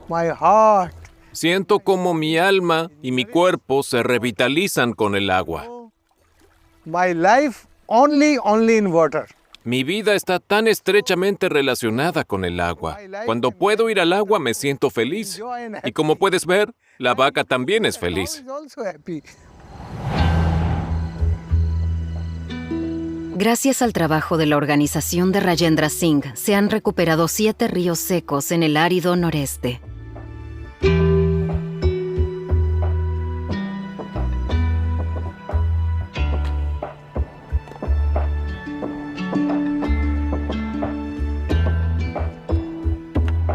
my heart. Siento como mi alma y mi cuerpo se revitalizan con el agua. My life only in water. Mi vida está tan estrechamente relacionada con el agua. Cuando puedo ir al agua me siento feliz. Y como puedes ver, la vaca también es feliz. Gracias al trabajo de la organización de Rajendra Singh, se han recuperado 7 ríos secos en el árido noreste.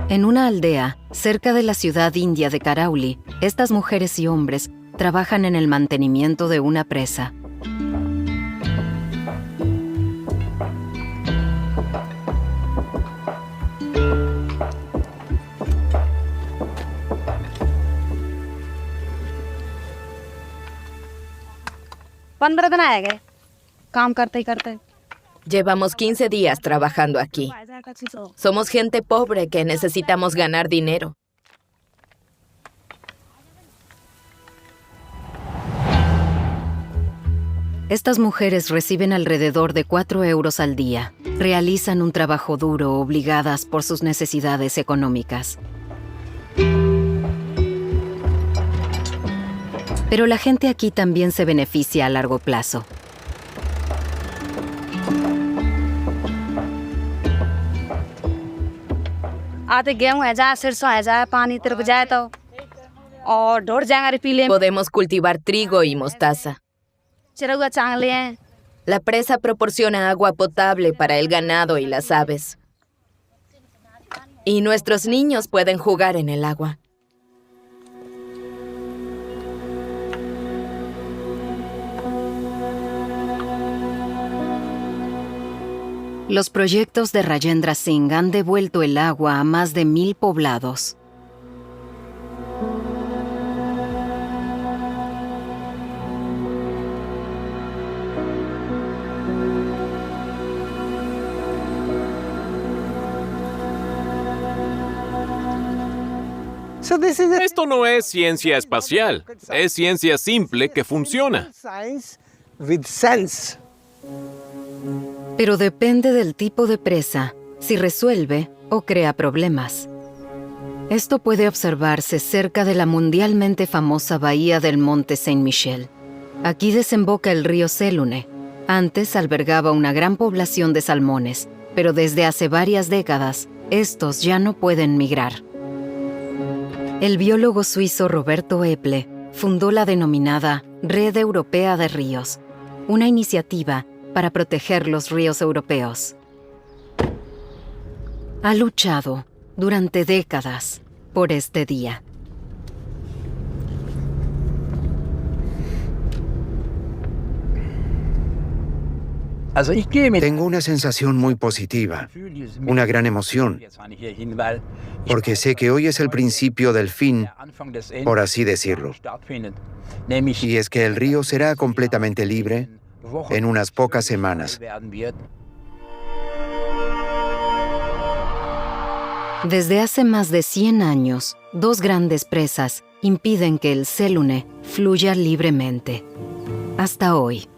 En una aldea, cerca de la ciudad india de Karauli, estas mujeres y hombres trabajan en el mantenimiento de una presa. Llevamos 15 días trabajando aquí. Somos gente pobre que necesitamos ganar dinero. Estas mujeres reciben alrededor de 4 euros al día. Realizan un trabajo duro obligadas por sus necesidades económicas. Pero la gente aquí también se beneficia a largo plazo. Podemos cultivar trigo y mostaza. La presa proporciona agua potable para el ganado y las aves. Y nuestros niños pueden jugar en el agua. Los proyectos de Rajendra Singh han devuelto el agua a más de 1,000 poblados. Esto no es ciencia espacial, es ciencia simple que funciona. Pero depende del tipo de presa, si resuelve o crea problemas. Esto puede observarse cerca de la mundialmente famosa bahía del Monte Saint-Michel. Aquí desemboca el río Selune. Antes albergaba una gran población de salmones, pero desde hace varias décadas, estos ya no pueden migrar. El biólogo suizo Roberto Epple fundó la denominada Red Europea de Ríos, una iniciativa para proteger los ríos europeos. Ha luchado durante décadas por este día. Tengo una sensación muy positiva, una gran emoción, porque sé que hoy es el principio del fin, por así decirlo. Y es que el río será completamente libre en unas pocas semanas. Desde hace más de 100 años, 2 grandes presas impiden que el Selune fluya libremente. Hasta hoy.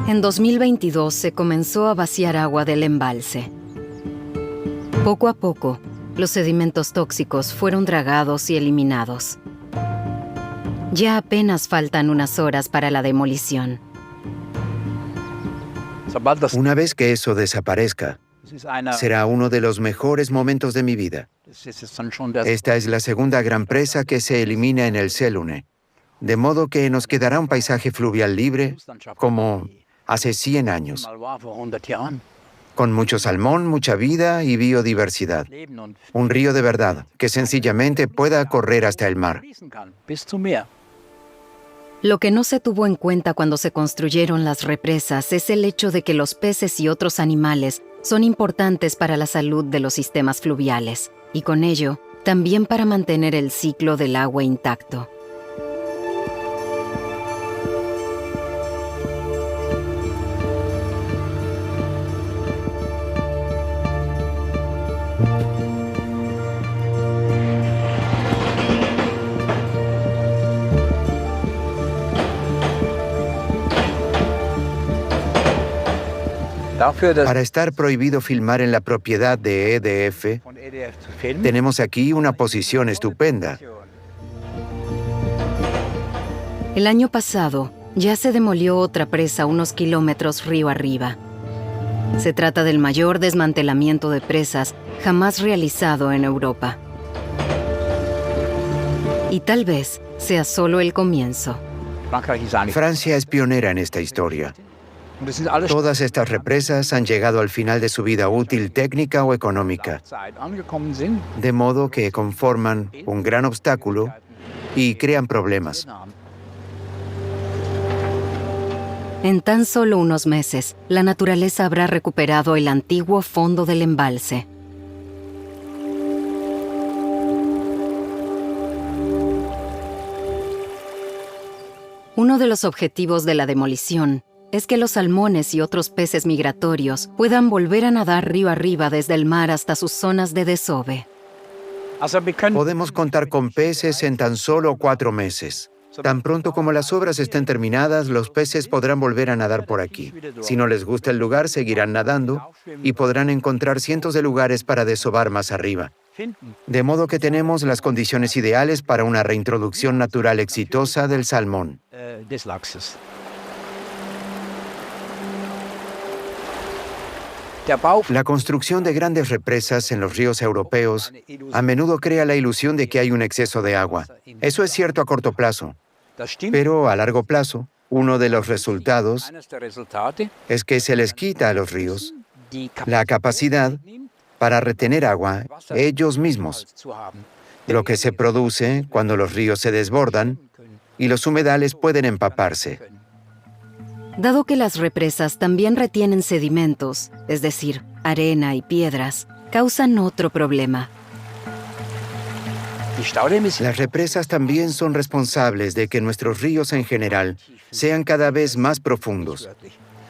En 2022 se comenzó a vaciar agua del embalse. Poco a poco, los sedimentos tóxicos fueron dragados y eliminados. Ya apenas faltan unas horas para la demolición. Una vez que eso desaparezca, será uno de los mejores momentos de mi vida. Esta es la segunda gran presa que se elimina en el Selune, de modo que nos quedará un paisaje fluvial libre como hace 100 años, con mucho salmón, mucha vida y biodiversidad. Un río de verdad, que sencillamente pueda correr hasta el mar. Lo que no se tuvo en cuenta cuando se construyeron las represas es el hecho de que los peces y otros animales son importantes para la salud de los sistemas fluviales, y con ello, también para mantener el ciclo del agua intacto. Para estar prohibido filmar en la propiedad de EDF, tenemos aquí una posición estupenda. El año pasado, ya se demolió otra presa unos kilómetros río arriba. Se trata del mayor desmantelamiento de presas jamás realizado en Europa. Y tal vez sea solo el comienzo. Francia es pionera en esta historia. Todas estas represas han llegado al final de su vida útil técnica o económica, de modo que conforman un gran obstáculo y crean problemas. En tan solo unos meses, la naturaleza habrá recuperado el antiguo fondo del embalse. Uno de los objetivos de la demolición es que los salmones y otros peces migratorios puedan volver a nadar río arriba desde el mar hasta sus zonas de desove. Podemos contar con peces en tan solo 4 meses. Tan pronto como las obras estén terminadas, los peces podrán volver a nadar por aquí. Si no les gusta el lugar, seguirán nadando y podrán encontrar cientos de lugares para desovar más arriba. De modo que tenemos las condiciones ideales para una reintroducción natural exitosa del salmón. La construcción de grandes represas en los ríos europeos a menudo crea la ilusión de que hay un exceso de agua. Eso es cierto a corto plazo, pero a largo plazo, uno de los resultados es que se les quita a los ríos la capacidad para retener agua ellos mismos, lo que se produce cuando los ríos se desbordan y los humedales pueden empaparse. Dado que las represas también retienen sedimentos, es decir, arena y piedras, causan otro problema. Las represas también son responsables de que nuestros ríos en general sean cada vez más profundos.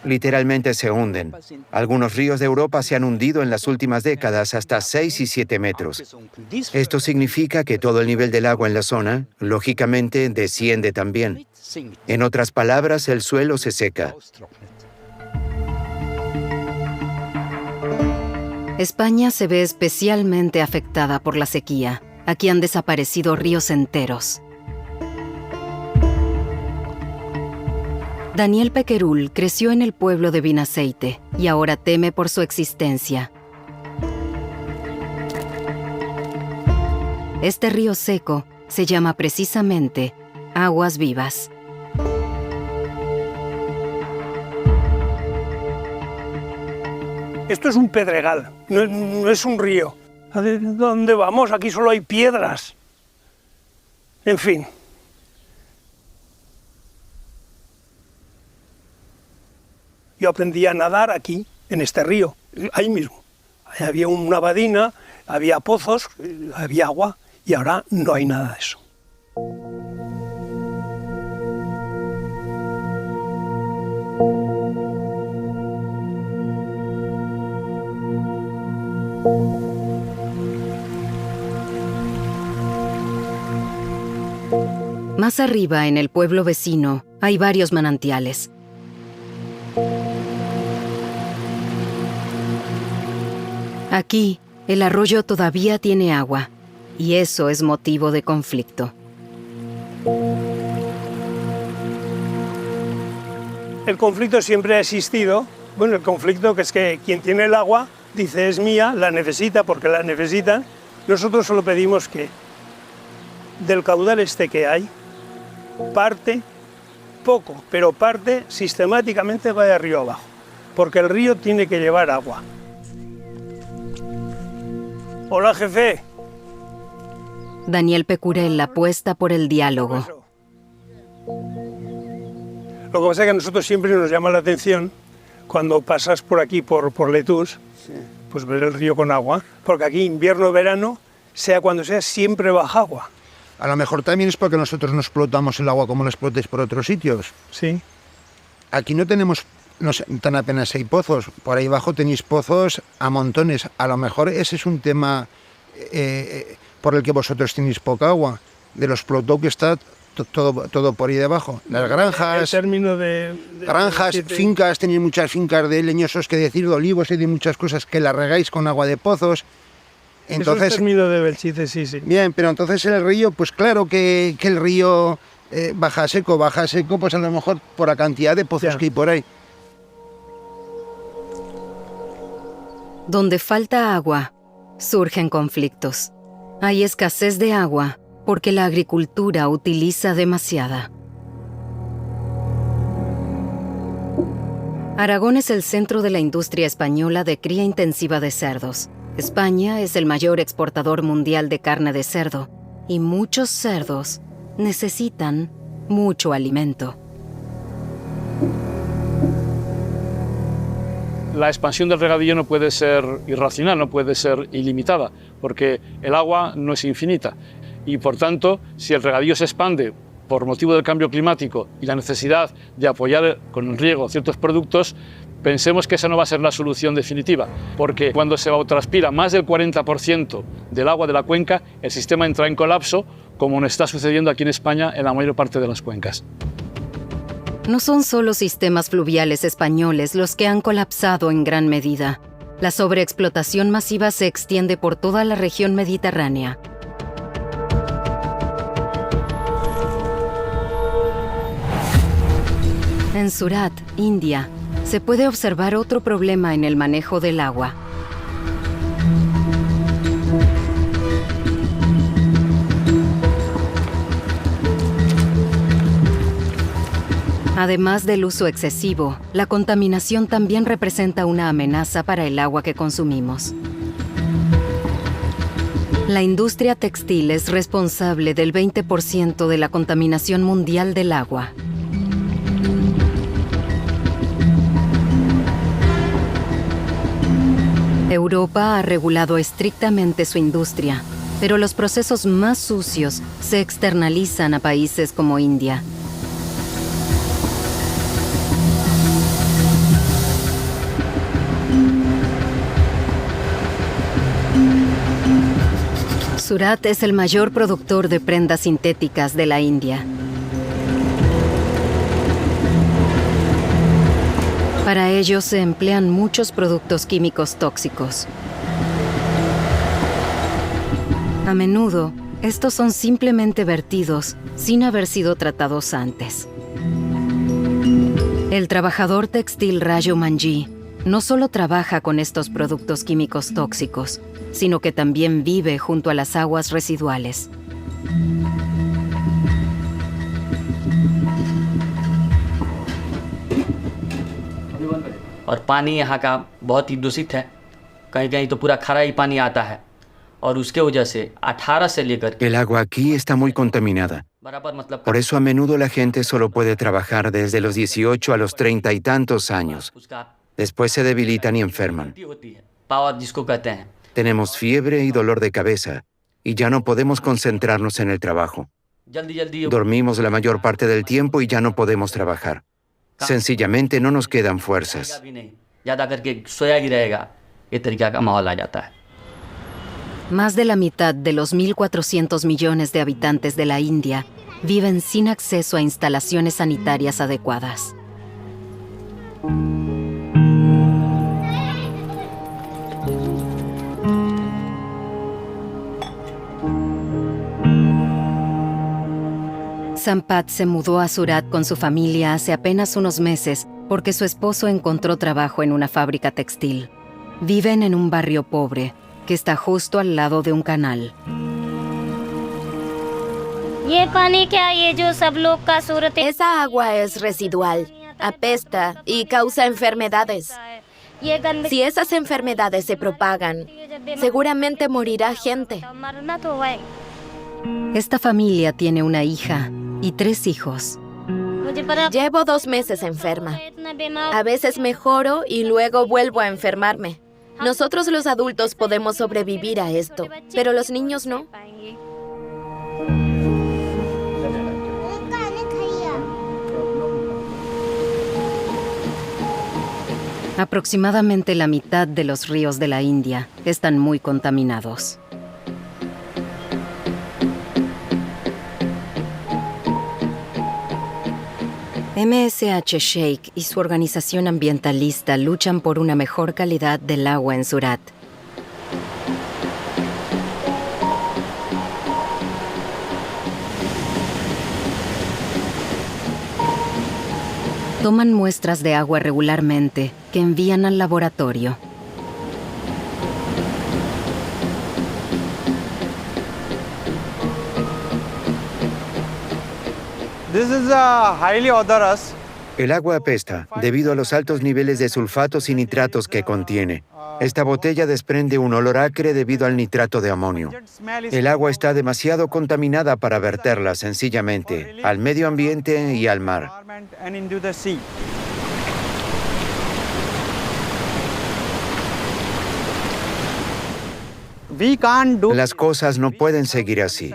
Literalmente se hunden. Algunos ríos de Europa se han hundido en las últimas décadas hasta 6 y 7 metros. Esto significa que todo el nivel del agua en la zona, lógicamente, desciende también. En otras palabras, el suelo se seca. España se ve especialmente afectada por la sequía. Aquí han desaparecido ríos enteros. Daniel Pequerul creció en el pueblo de Vinaceite y ahora teme por su existencia. Este río seco se llama precisamente Aguas Vivas. Esto es un pedregal, no es un río. ¿A dónde vamos? Aquí solo hay piedras. En fin. Yo aprendí a nadar aquí, en este río, ahí mismo. Había una abadina, había pozos, había agua, y ahora no hay nada de eso. Más arriba, en el pueblo vecino, hay varios manantiales. Aquí, el arroyo todavía tiene agua, y eso es motivo de conflicto. El conflicto siempre ha existido. Bueno, el conflicto que es que quien tiene el agua dice es mía, la necesita porque la necesitan. Nosotros solo pedimos que del caudal este que hay, parte, poco, pero parte sistemáticamente vaya río abajo, porque el río tiene que llevar agua. Hola, jefe. Daniel Pecurel apuesta por el diálogo. Lo que pasa es que a nosotros siempre nos llama la atención cuando pasas por aquí, por Letús, pues ver el río con agua, porque aquí invierno, verano, sea cuando sea, siempre baja agua. A lo mejor también es porque nosotros no explotamos el agua como lo explotéis por otros sitios. Sí. Aquí no tenemos, no sé, tan apenas hay pozos. Por ahí abajo tenéis pozos a montones. A lo mejor ese es un tema por el que vosotros tenéis poca agua. De los explotó que está todo por ahí debajo. Las granjas, el término de granjas, fincas, tenéis muchas fincas de leñosos, que decir, de olivos y de muchas cosas que las regáis con agua de pozos. Entonces, eso es término de Belchite, sí, sí. Bien, pero entonces el río, pues claro que el río baja seco, pues a lo mejor por la cantidad de pozos que hay por ahí. Donde falta agua, surgen conflictos. Hay escasez de agua porque la agricultura utiliza demasiada. Aragón es el centro de la industria española de cría intensiva de cerdos. España es el mayor exportador mundial de carne de cerdo y muchos cerdos necesitan mucho alimento. La expansión del regadío no puede ser irracional, no puede ser ilimitada, porque el agua no es infinita. Y por tanto, si el regadío se expande por motivo del cambio climático y la necesidad de apoyar con el riego ciertos productos, pensemos que esa no va a ser la solución definitiva, porque cuando se evapotranspira más del 40% del agua de la cuenca, el sistema entra en colapso, como nos está sucediendo aquí en España en la mayor parte de las cuencas. No son solo sistemas fluviales españoles los que han colapsado en gran medida. La sobreexplotación masiva se extiende por toda la región mediterránea. En Surat, India, se puede observar otro problema en el manejo del agua. Además del uso excesivo, la contaminación también representa una amenaza para el agua que consumimos. La industria textil es responsable del 20% de la contaminación mundial del agua. Europa ha regulado estrictamente su industria, pero los procesos más sucios se externalizan a países como India. Surat es el mayor productor de prendas sintéticas de la India. Para ello se emplean muchos productos químicos tóxicos. A menudo, estos son simplemente vertidos sin haber sido tratados antes. El trabajador textil Raju Manji no solo trabaja con estos productos químicos tóxicos, sino que también vive junto a las aguas residuales. और पानी यहाँ का बहुत ही दूषित है, कहीं कहीं तो पूरा खारा ही पानी आता है और उसके वजह से 18 से लेकर El agua aquí está muy contaminada. बराबर मतलब Por eso a menudo la gente solo puede trabajar desde los 18 a los 30 y tantos años. Después se debilitan y enferman. होती है, पावर जिसको कहते हैं। Tenemos fiebre y dolor de cabeza, y ya no podemos concentrarnos en el trabajo. जल्दी जल्दी Dormimos la mayor parte del tiempo y ya no podemos trabajar. Sencillamente no nos quedan fuerzas. भी नहीं, ज़्यादा करके सोया ही रहेगा, ये तरीका का माहौल आ जाता है। Más de la mitad de los 1.400 millones de habitantes de la India viven sin acceso a instalaciones sanitarias adecuadas. Sampat se mudó a Surat con su familia hace apenas unos meses porque su esposo encontró trabajo en una fábrica textil. Viven en un barrio pobre que está justo al lado de un canal. Esa agua es residual, apesta y causa enfermedades. Si esas enfermedades se propagan, seguramente morirá gente. Esta familia tiene una hija y 3 hijos. Llevo 2 meses enferma. A veces mejoro y luego vuelvo a enfermarme. Nosotros los adultos podemos sobrevivir a esto, pero los niños no. Aproximadamente la mitad de los ríos de la India están muy contaminados. MSH Sheikh y su organización ambientalista luchan por una mejor calidad del agua en Surat. Toman muestras de agua regularmente que envían al laboratorio. This is highly odorous. El agua apesta debido a los altos niveles de sulfatos y nitratos que contiene. Esta botella desprende un olor acre debido al nitrato de amonio. El agua está demasiado contaminada para verterla sencillamente al medio ambiente y al mar. Las cosas no pueden seguir así.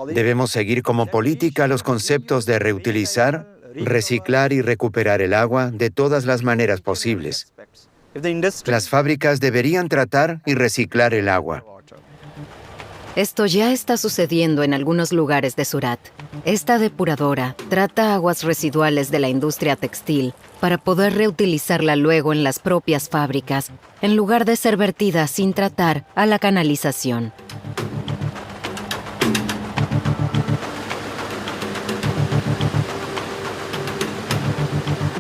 Debemos seguir como política los conceptos de reutilizar, reciclar y recuperar el agua de todas las maneras posibles. Las fábricas deberían tratar y reciclar el agua. Esto ya está sucediendo en algunos lugares de Surat. Esta depuradora trata aguas residuales de la industria textil para poder reutilizarla luego en las propias fábricas, en lugar de ser vertida sin tratar a la canalización.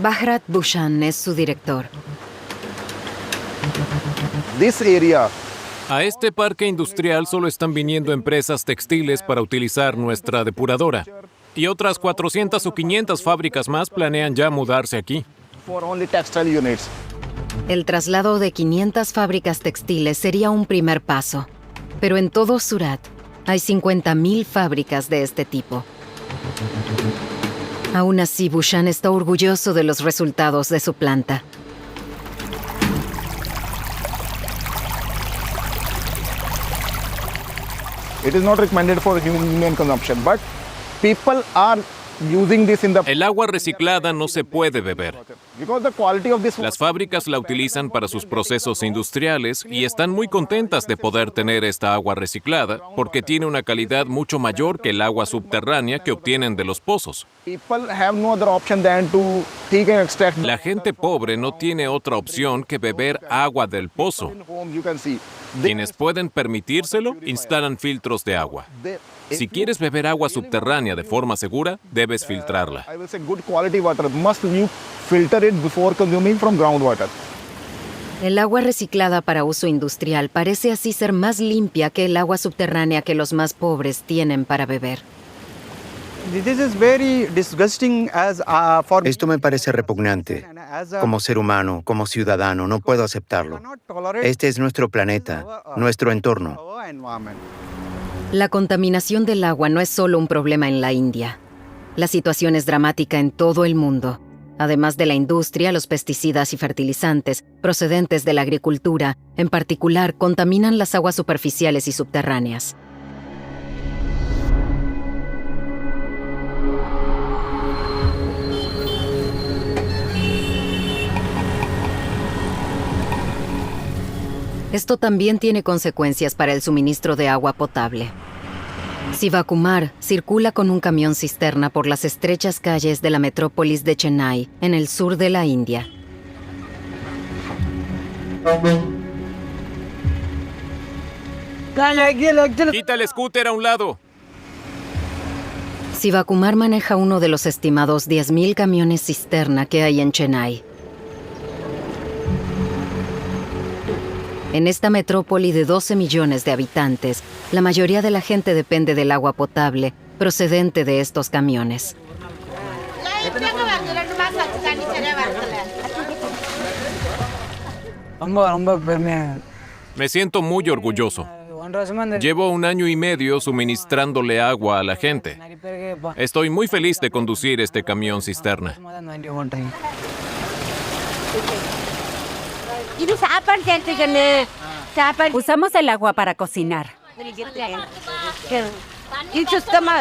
Bharat Bhushan es su director. A este parque industrial solo están viniendo empresas textiles para utilizar nuestra depuradora. Y otras 400 o 500 fábricas más planean ya mudarse aquí. El traslado de 500 fábricas textiles sería un primer paso. Pero en todo Surat hay 50.000 fábricas de este tipo. Aún así, Bhushan está orgulloso de los resultados de su planta. It is not recommended for human consumption, but people are using this in the El agua reciclada no se puede beber. because the quality of this Las fábricas la utilizan para sus procesos industriales y están muy contentas de poder tener esta agua reciclada porque tiene una calidad mucho mayor que el agua subterránea que obtienen de los pozos. people have no other option than to take and extract La gente pobre no tiene otra opción que beber agua del pozo. home. You can see Quienes pueden permitírselo instalan filtros de agua. Si quieres beber agua subterránea de forma segura, debes filtrarla. I will say good quality water. Must you filter it before consuming from groundwater. El agua reciclada para uso industrial parece así ser más limpia que el agua subterránea que los más pobres tienen para beber. This is very disgusting as for Esto me parece repugnante. Como ser humano, como ciudadano, no puedo aceptarlo. Este es nuestro planeta, nuestro entorno. La contaminación del agua no es solo un problema en la India. La situación es dramática en todo el mundo. Además de la industria, los pesticidas y fertilizantes, procedentes de la agricultura, en particular, contaminan las aguas superficiales y subterráneas. Esto también tiene consecuencias para el suministro de agua potable. Sivakumar circula con un camión cisterna por las estrechas calles de la metrópolis de Chennai, en el sur de la India. Quita el scooter a un lado. Sivakumar maneja uno de los estimados 10,000 camiones cisterna que hay en Chennai. En esta metrópoli de 12 millones de habitantes, la mayoría de la gente depende del agua potable procedente de estos camiones. Me siento muy orgulloso. Llevo 1 año y medio suministrándole agua a la gente. Estoy muy feliz de conducir este camión cisterna. Usamos el agua para cocinar.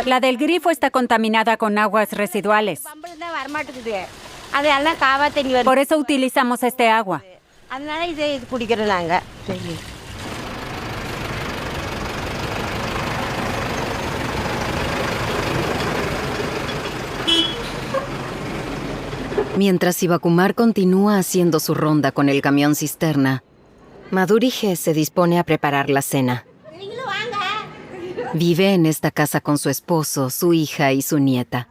La del grifo está contaminada con aguas residuales. Por eso utilizamos este agua. Mientras Sivakumar continúa haciendo su ronda con el camión cisterna, Madhuri G. se dispone a preparar la cena. Vive en esta casa con su esposo, su hija y su nieta.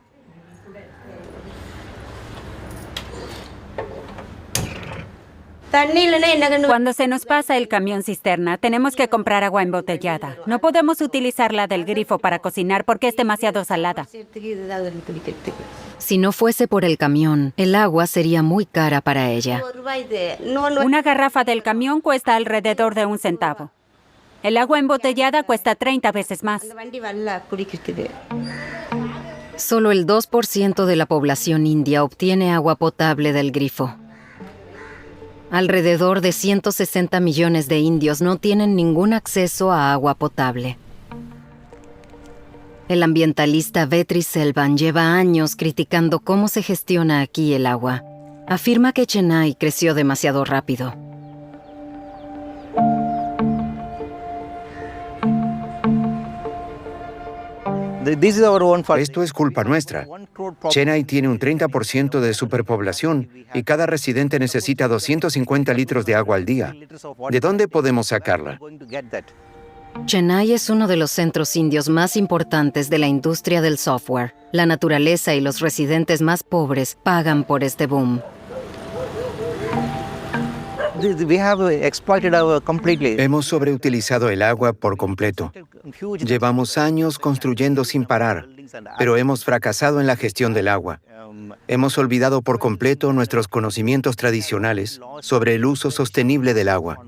Cuando se nos pasa el camión cisterna, tenemos que comprar agua embotellada. No podemos utilizar la del grifo para cocinar porque es demasiado salada. Si no fuese por el camión, el agua sería muy cara para ella. Una garrafa del camión cuesta alrededor de 1 centavo. El agua embotellada cuesta 30 veces más. Solo el 2% de la población india obtiene agua potable del grifo. Alrededor de 160 millones de indios no tienen ningún acceso a agua potable. El ambientalista Vetri Selvan lleva años criticando cómo se gestiona aquí el agua. Afirma que Chennai creció demasiado rápido. Esto es culpa nuestra. Chennai tiene un 30% de superpoblación y cada residente necesita 250 litros de agua al día. ¿De dónde podemos sacarla? Chennai es uno de los centros indios más importantes de la industria del software. La naturaleza y los residentes más pobres pagan por este boom. Hemos sobreutilizado el agua por completo. Llevamos años construyendo sin parar, pero hemos fracasado en la gestión del agua. Hemos olvidado por completo nuestros conocimientos tradicionales sobre el uso sostenible del agua.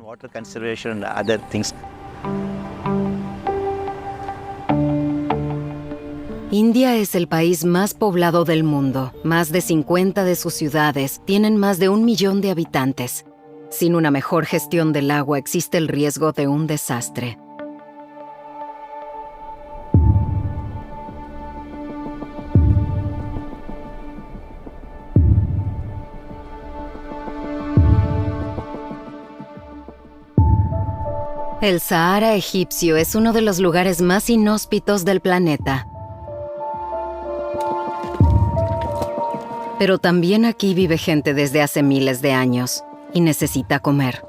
India es el país más poblado del mundo. Más de 50 de sus ciudades tienen más de 1 millón de habitantes. Sin una mejor gestión del agua existe el riesgo de un desastre. El Sahara egipcio es uno de los lugares más inhóspitos del planeta. Pero también aquí vive gente desde hace miles de años y necesita comer.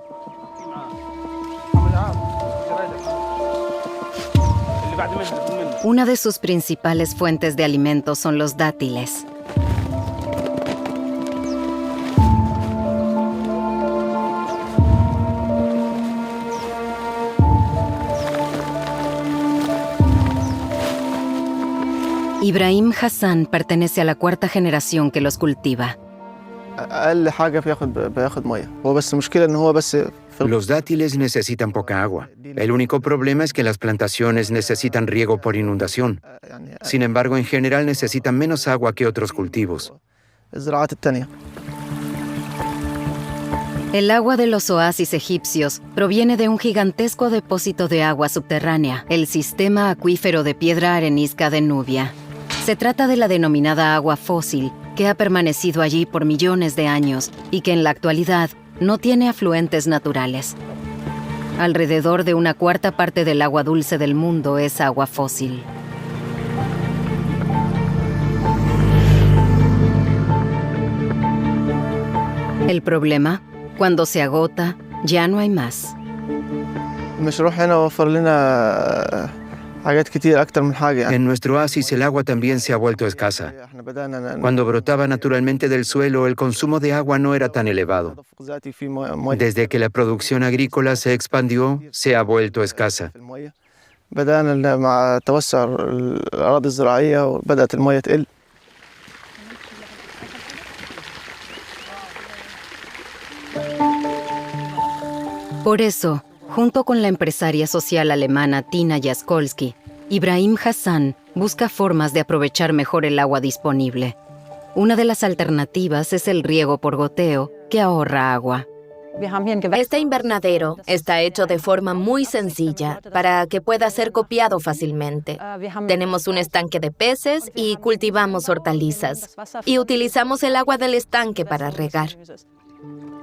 Una de sus principales fuentes de alimentos son los dátiles. Ibrahim Hassan pertenece a la cuarta generación que los cultiva. Los dátiles necesitan poca agua. El único problema es que las plantaciones necesitan riego por inundación. Sin embargo, en general necesitan menos agua que otros cultivos. El agua de los oasis egipcios proviene de un gigantesco depósito de agua subterránea, el sistema acuífero de piedra arenisca de Nubia. Se trata de la denominada agua fósil, que ha permanecido allí por millones de años y que en la actualidad no tiene afluentes naturales. Alrededor de una cuarta parte del agua dulce del mundo es agua fósil. El problema, cuando se agota, ya no hay más. En nuestro oasis el agua también se ha vuelto escasa. Cuando brotaba naturalmente del suelo, el consumo de agua no era tan elevado. Desde que la producción agrícola se expandió, se ha vuelto escasa. Por eso, junto con la empresaria social alemana Tina Jaskolski, Ibrahim Hassan busca formas de aprovechar mejor el agua disponible. Una de las alternativas es el riego por goteo, que ahorra agua. Este invernadero está hecho de forma muy sencilla para que pueda ser copiado fácilmente. Tenemos un estanque de peces y cultivamos hortalizas. Y utilizamos el agua del estanque para regar.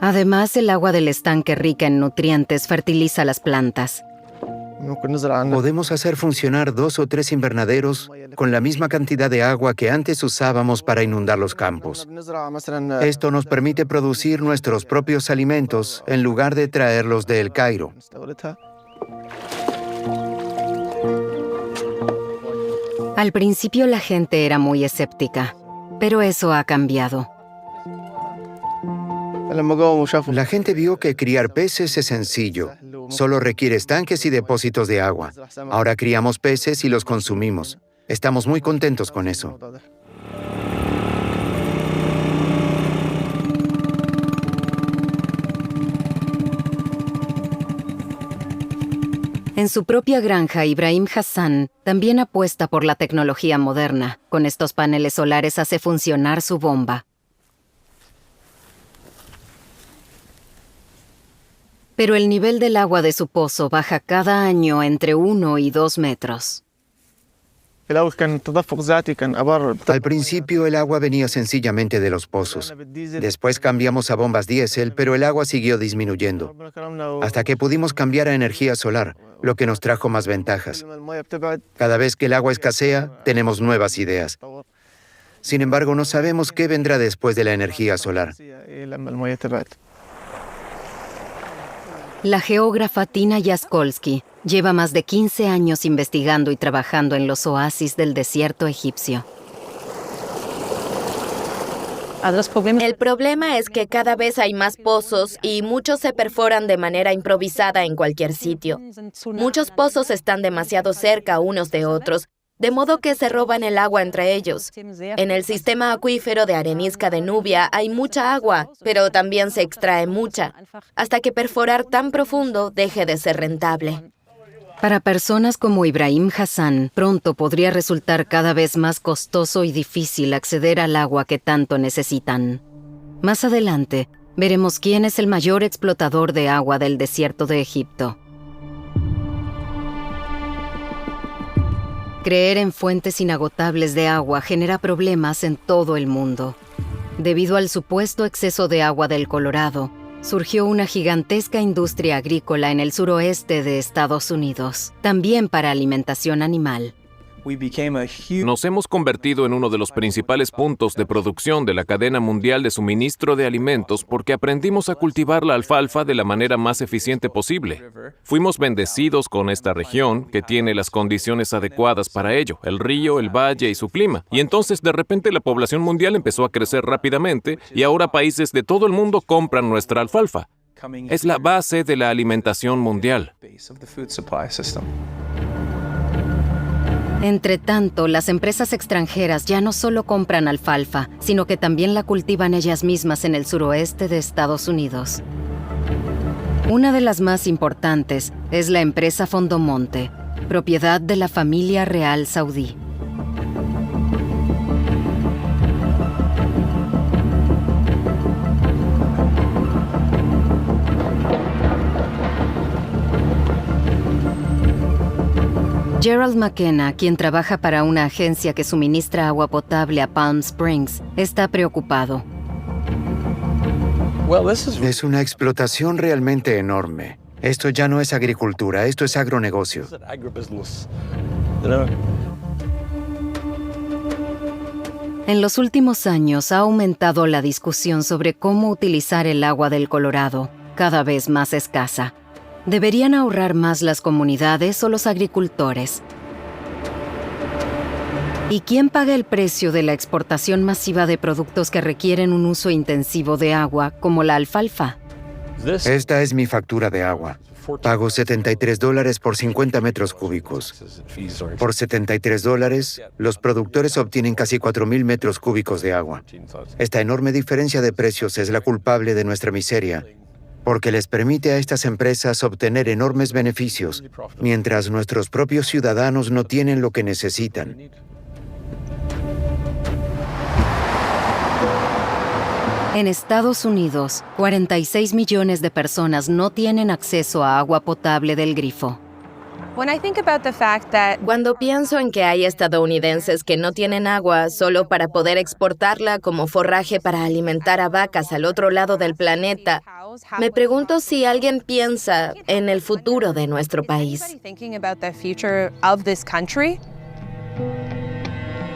Además, el agua del estanque rica en nutrientes fertiliza las plantas. Podemos hacer funcionar 2 o 3 invernaderos con la misma cantidad de agua que antes usábamos para inundar los campos. Esto nos permite producir nuestros propios alimentos en lugar de traerlos de El Cairo. Al principio la gente era muy escéptica, pero eso ha cambiado. La gente vio que criar peces es sencillo. Solo requiere estanques y depósitos de agua. Ahora criamos peces y los consumimos. Estamos muy contentos con eso. En su propia granja, Ibrahim Hassan también apuesta por la tecnología moderna. Con estos paneles solares hace funcionar su bomba. Pero el nivel del agua de su pozo baja cada año entre 1 y 2 metros. Al principio el agua venía sencillamente de los pozos. Después cambiamos a bombas diésel, pero el agua siguió disminuyendo. Hasta que pudimos cambiar a energía solar, lo que nos trajo más ventajas. Cada vez que el agua escasea, tenemos nuevas ideas. Sin embargo, no sabemos qué vendrá después de la energía solar. La geógrafa Tina Jaskolski lleva más de 15 años investigando y trabajando en los oasis del desierto egipcio. El problema es que cada vez hay más pozos y muchos se perforan de manera improvisada en cualquier sitio. Muchos pozos están demasiado cerca unos de otros, de modo que se roban el agua entre ellos. En el sistema acuífero de arenisca de Nubia hay mucha agua, pero también se extrae mucha, hasta que perforar tan profundo deje de ser rentable. Para personas como Ibrahim Hassan, pronto podría resultar cada vez más costoso y difícil acceder al agua que tanto necesitan. Más adelante, veremos quién es el mayor explotador de agua del desierto de Egipto. Creer en fuentes inagotables de agua genera problemas en todo el mundo. Debido al supuesto exceso de agua del Colorado, surgió una gigantesca industria agrícola en el suroeste de Estados Unidos, también para alimentación animal. Nos hemos convertido en uno de los principales puntos de producción de la cadena mundial de suministro de alimentos porque aprendimos a cultivar la alfalfa de la manera más eficiente posible. Fuimos bendecidos con esta región que tiene las condiciones adecuadas para ello, el río, el valle y su clima. Y entonces de repente la población mundial empezó a crecer rápidamente y ahora países de todo el mundo compran nuestra alfalfa. Es la base de la alimentación mundial. Entre tanto, las empresas extranjeras ya no solo compran alfalfa, sino que también la cultivan ellas mismas en el suroeste de Estados Unidos. Una de las más importantes es la empresa Fondomonte, propiedad de la familia real saudí. Gerald McKenna, quien trabaja para una agencia que suministra agua potable a Palm Springs, está preocupado. Es una explotación realmente enorme. Esto ya no es agricultura, esto es agronegocio. En los últimos años ha aumentado la discusión sobre cómo utilizar el agua del Colorado, cada vez más escasa. ¿Deberían ahorrar más las comunidades o los agricultores? ¿Y quién paga el precio de la exportación masiva de productos que requieren un uso intensivo de agua, como la alfalfa? Esta es mi factura de agua. Pago $73 por 50 metros cúbicos. Por $73, los productores obtienen casi 4,000 metros cúbicos de agua. Esta enorme diferencia de precios es la culpable de nuestra miseria, porque les permite a estas empresas obtener enormes beneficios, mientras nuestros propios ciudadanos no tienen lo que necesitan. En Estados Unidos, 46 millones de personas no tienen acceso a agua potable del grifo. Cuando pienso en que hay estadounidenses que no tienen agua solo para poder exportarla como forraje para alimentar a vacas al otro lado del planeta, me pregunto si alguien piensa en el futuro de nuestro país.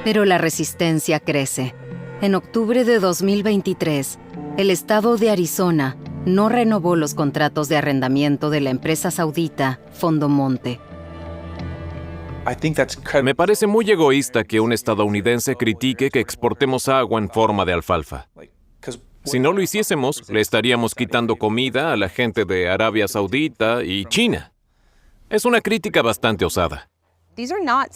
Pero la resistencia crece. En octubre de 2023, el estado de Arizona no renovó los contratos de arrendamiento de la empresa saudita Fondomonte. Me parece muy egoísta que un estadounidense critique que exportemos agua en forma de alfalfa. Si no lo hiciésemos, le estaríamos quitando comida a la gente de Arabia Saudita y China. Es una crítica bastante osada.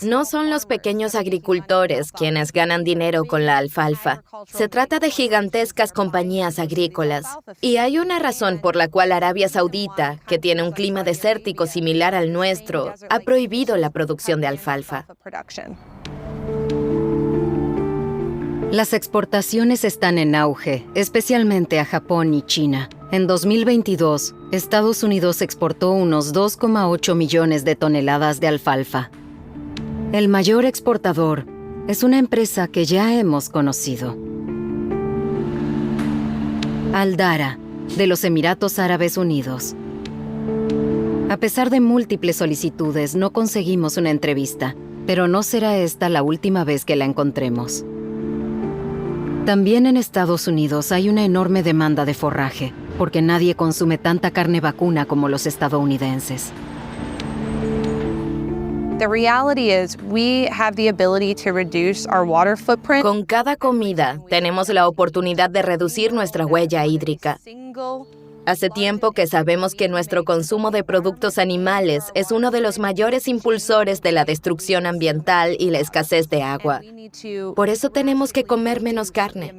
No son los pequeños agricultores quienes ganan dinero con la alfalfa. Se trata de gigantescas compañías agrícolas. Y hay una razón por la cual Arabia Saudita, que tiene un clima desértico similar al nuestro, ha prohibido la producción de alfalfa. Las exportaciones están en auge, especialmente a Japón y China. En 2022, Estados Unidos exportó unos 2,8 millones de toneladas de alfalfa. El mayor exportador es una empresa que ya hemos conocido. Aldara, de los Emiratos Árabes Unidos. A pesar de múltiples solicitudes, no conseguimos una entrevista, pero no será esta la última vez que la encontremos. También en Estados Unidos hay una enorme demanda de forraje, porque nadie consume tanta carne vacuna como los estadounidenses. Con cada comida, tenemos la oportunidad de reducir nuestra huella hídrica. Hace tiempo que sabemos que nuestro consumo de productos animales es uno de los mayores impulsores de la destrucción ambiental y la escasez de agua. Por eso tenemos que comer menos carne.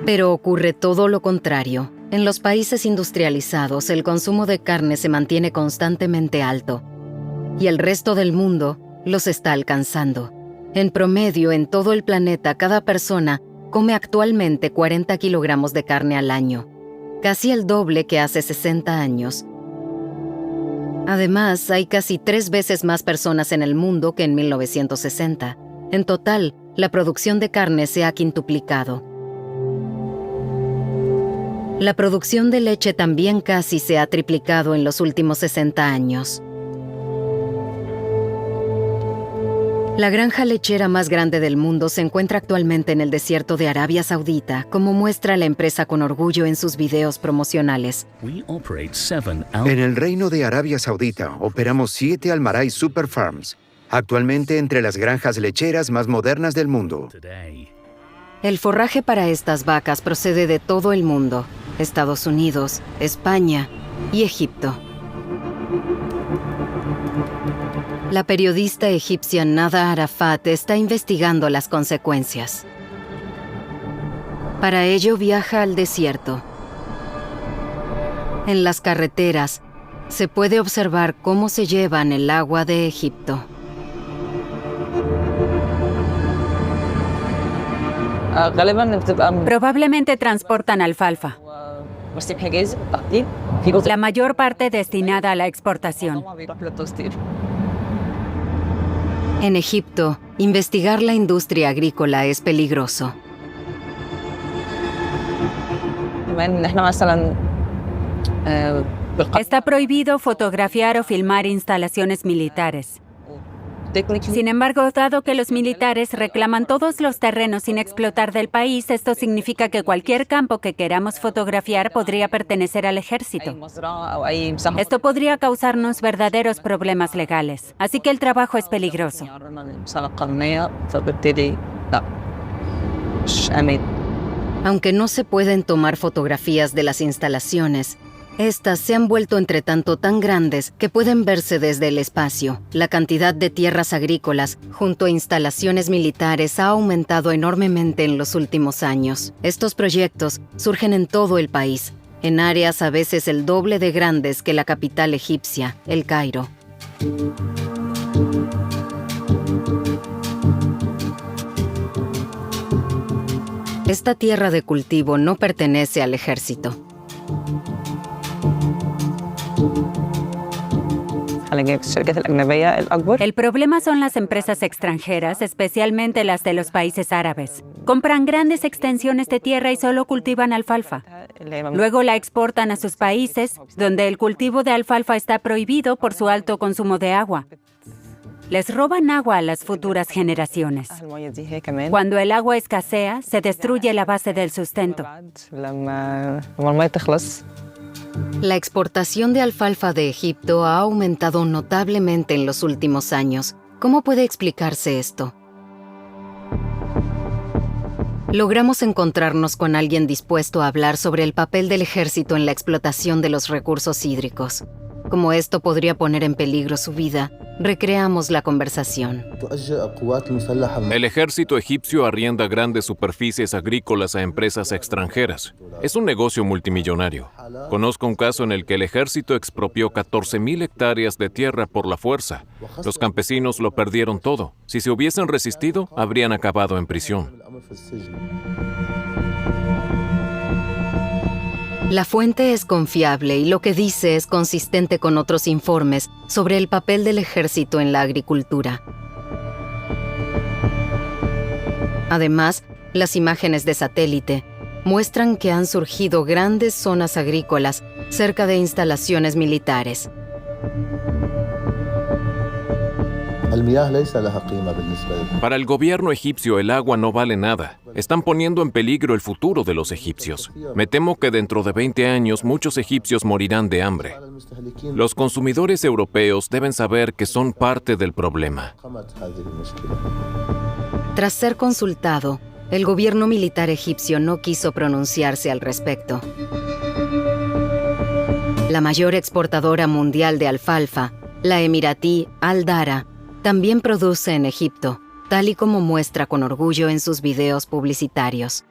Pero ocurre todo lo contrario. En los países industrializados, el consumo de carne se mantiene constantemente alto, y el resto del mundo los está alcanzando. En promedio, en todo el planeta, cada persona come actualmente 40 kilogramos de carne al año, casi el doble que hace 60 años. Además, hay casi 3 veces más personas en el mundo que en 1960. En total, la producción de carne se ha quintuplicado. La producción de leche también casi se ha triplicado en los últimos 60 años. La granja lechera más grande del mundo se encuentra actualmente en el desierto de Arabia Saudita, como muestra la empresa con orgullo en sus videos promocionales. En el Reino de Arabia Saudita operamos 7 Almarai Super Farms, actualmente entre las granjas lecheras más modernas del mundo. El forraje para estas vacas procede de todo el mundo: Estados Unidos, España y Egipto. La periodista egipcia Nada Arafat está investigando las consecuencias. Para ello viaja al desierto. En las carreteras se puede observar cómo se llevan el agua de Egipto. Probablemente transportan alfalfa, la mayor parte destinada a la exportación. En Egipto, investigar la industria agrícola es peligroso. Está prohibido fotografiar o filmar instalaciones militares. Sin embargo, dado que los militares reclaman todos los terrenos sin explotar del país, esto significa que cualquier campo que queramos fotografiar podría pertenecer al ejército. Esto podría causarnos verdaderos problemas legales, así que el trabajo es peligroso. Aunque no se pueden tomar fotografías de las instalaciones, estas se han vuelto entre tanto tan grandes que pueden verse desde el espacio. La cantidad de tierras agrícolas junto a instalaciones militares ha aumentado enormemente en los últimos años. Estos proyectos surgen en todo el país, en áreas a veces el doble de grandes que la capital egipcia, El Cairo. Esta tierra de cultivo no pertenece al ejército. El problema son las empresas extranjeras, especialmente las de los países árabes. Compran grandes extensiones de tierra y solo cultivan alfalfa. Luego la exportan a sus países, donde el cultivo de alfalfa está prohibido por su alto consumo de agua. Les roban agua a las futuras generaciones. Cuando el agua escasea, se destruye la base del sustento. La exportación de alfalfa de Egipto ha aumentado notablemente en los últimos años. ¿Cómo puede explicarse esto? Logramos encontrarnos con alguien dispuesto a hablar sobre el papel del ejército en la explotación de los recursos hídricos. Como esto podría poner en peligro su vida, recreamos la conversación. El ejército egipcio arrienda grandes superficies agrícolas a empresas extranjeras. Es un negocio multimillonario. Conozco un caso en el que el ejército expropió 14,000 hectáreas de tierra por la fuerza. Los campesinos lo perdieron todo. Si se hubiesen resistido, habrían acabado en prisión. La fuente es confiable y lo que dice es consistente con otros informes sobre el papel del ejército en la agricultura. Además, las imágenes de satélite muestran que han surgido grandes zonas agrícolas cerca de instalaciones militares. Para el gobierno egipcio el agua no vale nada. Están poniendo en peligro el futuro de los egipcios. Me temo que dentro de 20 años muchos egipcios morirán de hambre. Los consumidores europeos deben saber que son parte del problema. Tras ser consultado, el gobierno militar egipcio no quiso pronunciarse al respecto. La mayor exportadora mundial de alfalfa, la emiratí Al Dara, también produce en Egipto, tal y como muestra con orgullo en sus videos publicitarios.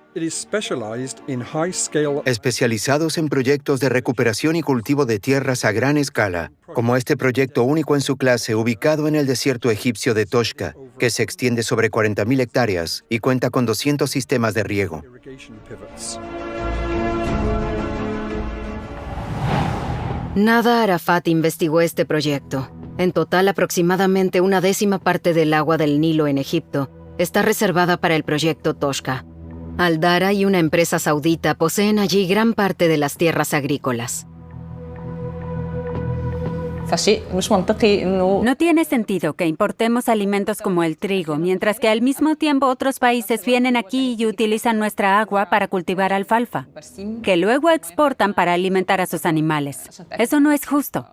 Especializados en proyectos de recuperación y cultivo de tierras a gran escala, como este proyecto único en su clase ubicado en el desierto egipcio de Toshka, que se extiende sobre 40,000 hectáreas y cuenta con 200 sistemas de riego. Nada Arafat investigó este proyecto. En total, aproximadamente 1/10 parte del agua del Nilo en Egipto está reservada para el proyecto Toshka. Al Dara y una empresa saudita poseen allí gran parte de las tierras agrícolas. No tiene sentido que importemos alimentos como el trigo, mientras que al mismo tiempo otros países vienen aquí y utilizan nuestra agua para cultivar alfalfa, que luego exportan para alimentar a sus animales. Eso no es justo.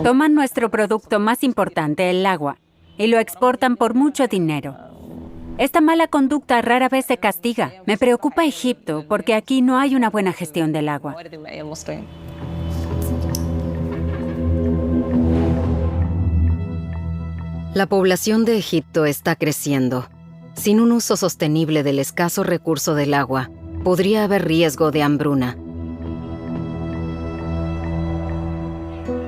Toman nuestro producto más importante, el agua, y lo exportan por mucho dinero. Esta mala conducta rara vez se castiga. Me preocupa Egipto porque aquí no hay una buena gestión del agua. La población de Egipto está creciendo. Sin un uso sostenible del escaso recurso del agua, podría haber riesgo de hambruna.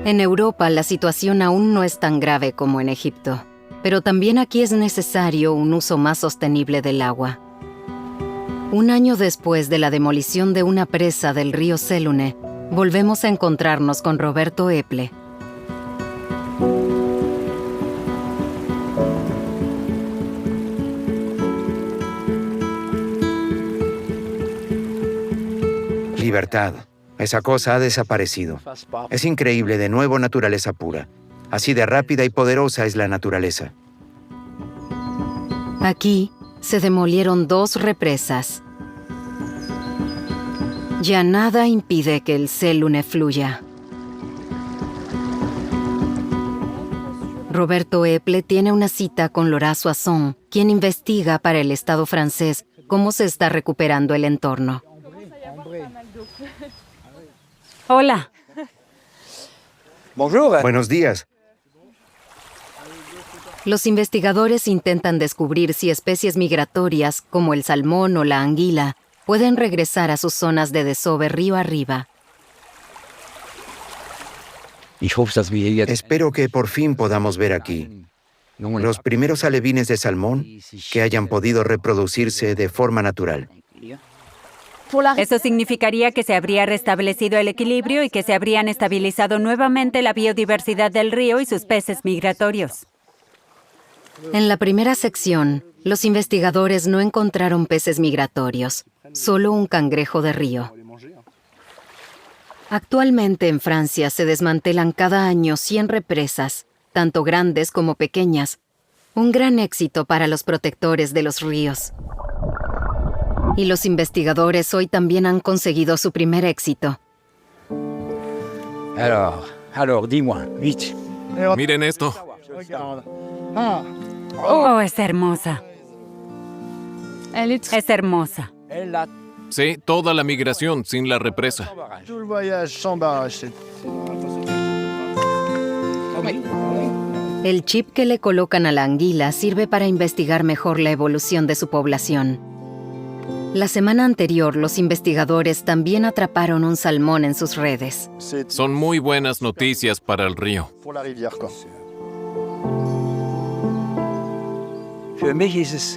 En Europa, la situación aún no es tan grave como en Egipto. Pero también aquí es necesario un uso más sostenible del agua. Un año después de la demolición de una presa del río Selune, volvemos a encontrarnos con Roberto Eple. Libertad. Esa cosa ha desaparecido. Es increíble, de nuevo naturaleza pura. Así de rápida y poderosa es la naturaleza. Aquí se demolieron 2 represas. Ya nada impide que el Selune fluya. Roberto Eple tiene una cita con Laurent Soisson, quien investiga para el Estado francés cómo se está recuperando el entorno. Hola. Buenos días. Los investigadores intentan descubrir si especies migratorias, como el salmón o la anguila, pueden regresar a sus zonas de desove río arriba. Espero que por fin podamos ver aquí los primeros alevines de salmón que hayan podido reproducirse de forma natural. Eso significaría que se habría restablecido el equilibrio y que se habrían estabilizado nuevamente la biodiversidad del río y sus peces migratorios. En la primera sección, los investigadores no encontraron peces migratorios, solo un cangrejo de río. Actualmente en Francia se desmantelan cada año 100 represas, tanto grandes como pequeñas. Un gran éxito para los protectores de los ríos. Y los investigadores hoy también han conseguido su primer éxito. Dis-moi, vite. Miren esto. Oh, es hermosa. Es hermosa. Sí, toda la migración sin la represa. El chip que le colocan a la anguila sirve para investigar mejor la evolución de su población. La semana anterior, los investigadores también atraparon un salmón en sus redes. Son muy buenas noticias para el río.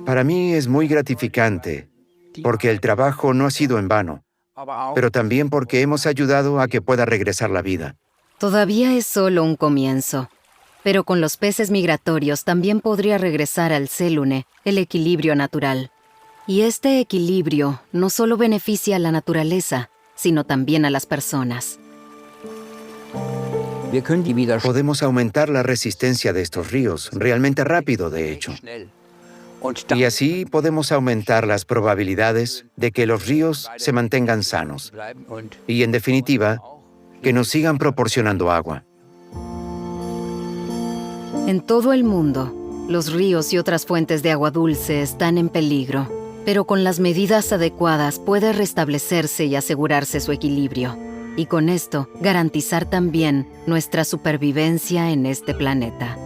Para mí es muy gratificante, porque el trabajo no ha sido en vano, pero también porque hemos ayudado a que pueda regresar la vida. Todavía es solo un comienzo, pero con los peces migratorios también podría regresar al Selune el equilibrio natural. Y este equilibrio no solo beneficia a la naturaleza, sino también a las personas. Podemos aumentar la resistencia de estos ríos, realmente rápido, de hecho. Y así podemos aumentar las probabilidades de que los ríos se mantengan sanos. Y, en definitiva, que nos sigan proporcionando agua. En todo el mundo, los ríos y otras fuentes de agua dulce están en peligro, pero con las medidas adecuadas puede restablecerse y asegurarse su equilibrio, y con esto garantizar también nuestra supervivencia en este planeta.